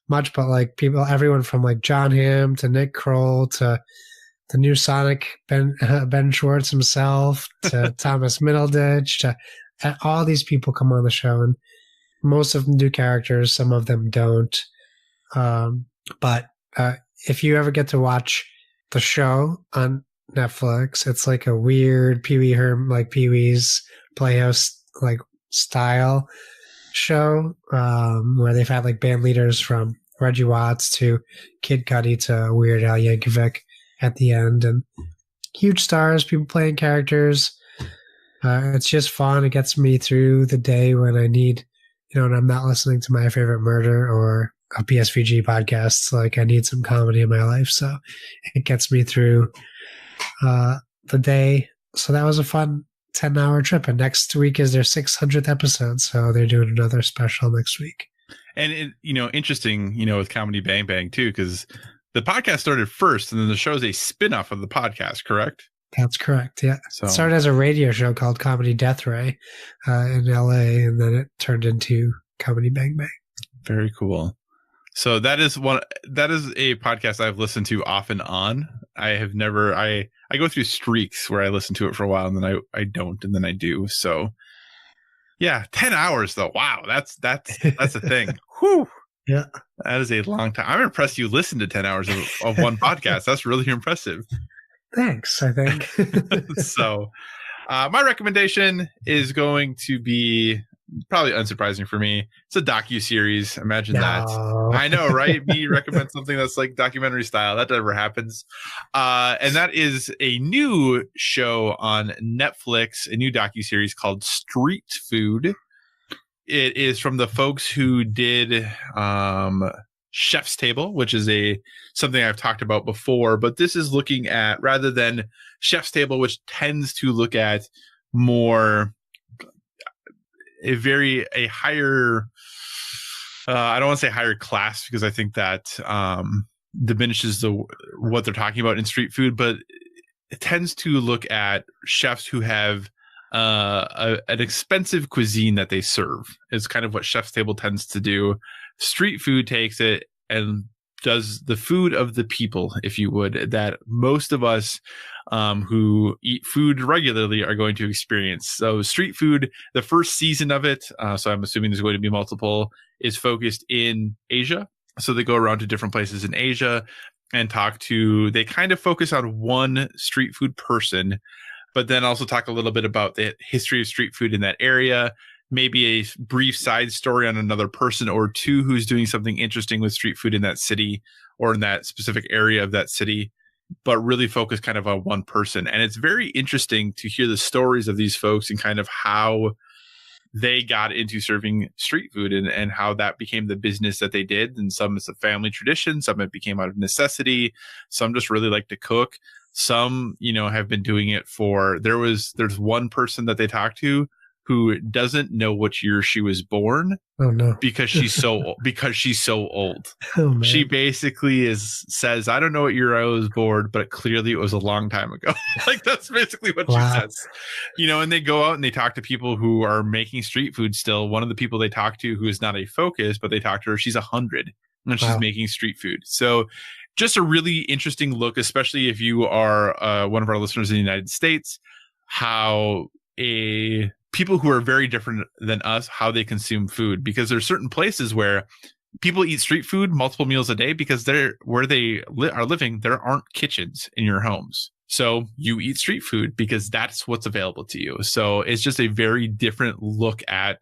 much, but like everyone from like John Hamm to Nick Kroll to the new Sonic Ben Schwartz himself to Thomas Middleditch to all these people come on the show, and most of them do characters, some of them don't. But if you ever get to watch the show on Netflix, it's like a weird Pee-wee's Playhouse like style show, where they've had like band leaders from Reggie Watts to Kid Cudi to Weird Al Yankovic at the end, and huge stars, people playing characters. It's just fun. It gets me through the day when I need, when I'm not listening to My Favorite Murder or a PSVG podcast. Like I need some comedy in my life, so it gets me through the day So that was a fun 10-hour trip. And next week is their 600th episode. So they're doing another special next week. And, interesting, with Comedy Bang Bang, too, because the podcast started first and then the show is a spinoff of the podcast, correct? That's correct. Yeah. So, it started as a radio show called Comedy Death Ray in LA. And then it turned into Comedy Bang Bang. Very cool. So that is a podcast I've listened to off and on. I go through streaks where I listen to it for a while and then I don't, and then I do. So yeah, 10 hours though. Wow. That's a thing. Whew. Yeah. That is a long time. I'm impressed you listened to 10 hours of one podcast. That's really impressive. Thanks, I think. So my recommendation is going to be probably unsurprising for me. It's a docu-series. Imagine that. I know, right? Me recommend something that's like documentary style. That never happens. And that is a new show on Netflix, a new docu-series called Street Food. It is from the folks who did Chef's Table, which is something I've talked about before, but this is looking at, rather than Chef's Table, which tends to look at more a higher, I don't want to say higher class because I think that diminishes what they're talking about in street food, but it tends to look at chefs who have an expensive cuisine that they serve. Is kind of what Chef's Table tends to do. Street food takes it and does the food of the people, if you would, that most of us who eat food regularly are going to experience. So street food, the first season of it, so I'm assuming there's going to be multiple, is focused in Asia. So they go around to different places in Asia and they kind of focus on one street food person, but then also talk a little bit about the history of street food in that area, maybe a brief side story on another person or two who's doing something interesting with street food in that city or in that specific area of that city, but really focus kind of on one person. And it's very interesting to hear the stories of these folks and kind of how they got into serving street food and how that became the business that they did. And some it's a family tradition, some it became out of necessity, some just really like to cook. Some, have been doing it there's one person that they talked to who doesn't know what year she was born. Oh no. Because she's so old. Oh, man. She basically says, I don't know what year I was born, but clearly it was a long time ago. Like that's basically what she says. And they go out and they talk to people who are making street food still. One of the people they talk to who is not a focus, but they talk to her, she's 100 and she's making street food. So just a really interesting look, especially if you are one of our listeners in the United States, how people who are very different than us, how they consume food, because there's certain places where people eat street food multiple meals a day because where they are living, there aren't kitchens in your homes. So you eat street food because that's what's available to you. So it's just a very different look at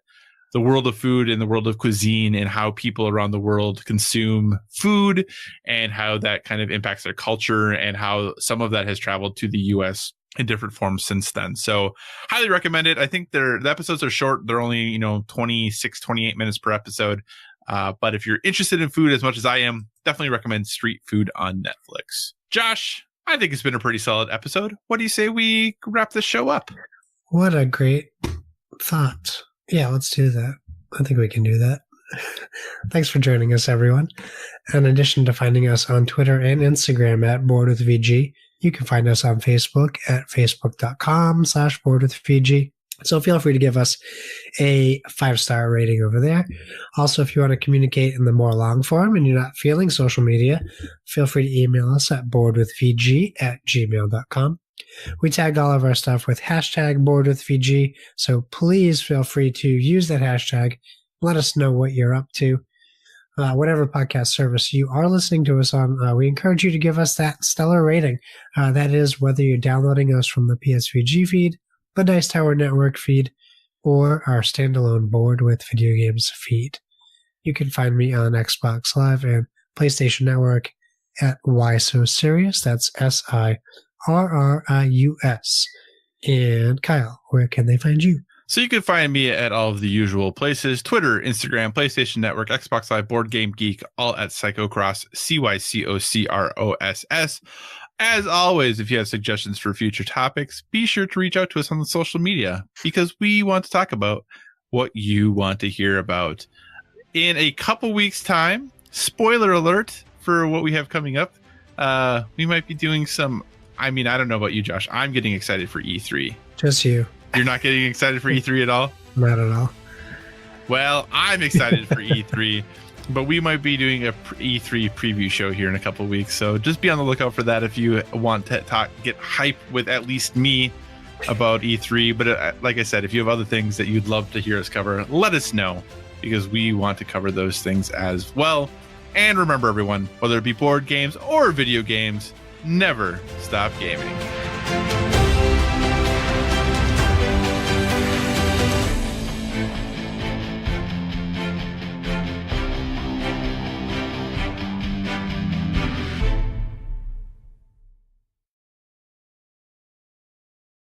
the world of food and the world of cuisine and how people around the world consume food and how that kind of impacts their culture and how some of that has traveled to the US in different forms since then. So highly recommend it. I think the episodes are short. They're only, 26, 28 minutes per episode. But if you're interested in food as much as I am, definitely recommend Street Food on Netflix. Josh, I think it's been a pretty solid episode. What do you say we wrap this show up? What a great thought. Yeah, let's do that. I think we can do that. Thanks for joining us, everyone. In addition to finding us on Twitter and Instagram at BoardWithVG, you can find us on Facebook at facebook.com/BoardWithVG. So feel free to give us a 5-star rating over there. Also, if you want to communicate in the more long form and you're not feeling social media, feel free to email us at boardwithvg@gmail.com. We tag all of our stuff with hashtag BoardWithVG, so please feel free to use that hashtag. Let us know what you're up to. Whatever podcast service you are listening to us on, we encourage you to give us that stellar rating. That is whether you're downloading us from the PSVG feed, the Dice Tower Network feed, or our standalone Board with Video Games feed. You can find me on Xbox Live and PlayStation Network at Why So Serious. That's SIRRIUS. And Kyle, where can they find you? So you can find me at all of the usual places: Twitter, Instagram, PlayStation Network, Xbox Live, Board Game Geek, all at Psychocross, CYCOCROSS. As always, if you have suggestions for future topics, be sure to reach out to us on the social media because we want to talk about what you want to hear about. In a couple weeks' time, spoiler alert for what we have coming up, we might be doing some, I don't know about you, Josh. I'm getting excited for E3. Just you. You're not getting excited for E3 at all? Not at all. Well, I'm excited for E3, but we might be doing a E3 preview show here in a couple weeks. So just be on the lookout for that if you want to get hype with at least me about E3. But like I said, if you have other things that you'd love to hear us cover, let us know because we want to cover those things as well. And remember, everyone, whether it be board games or video games, never stop gaming.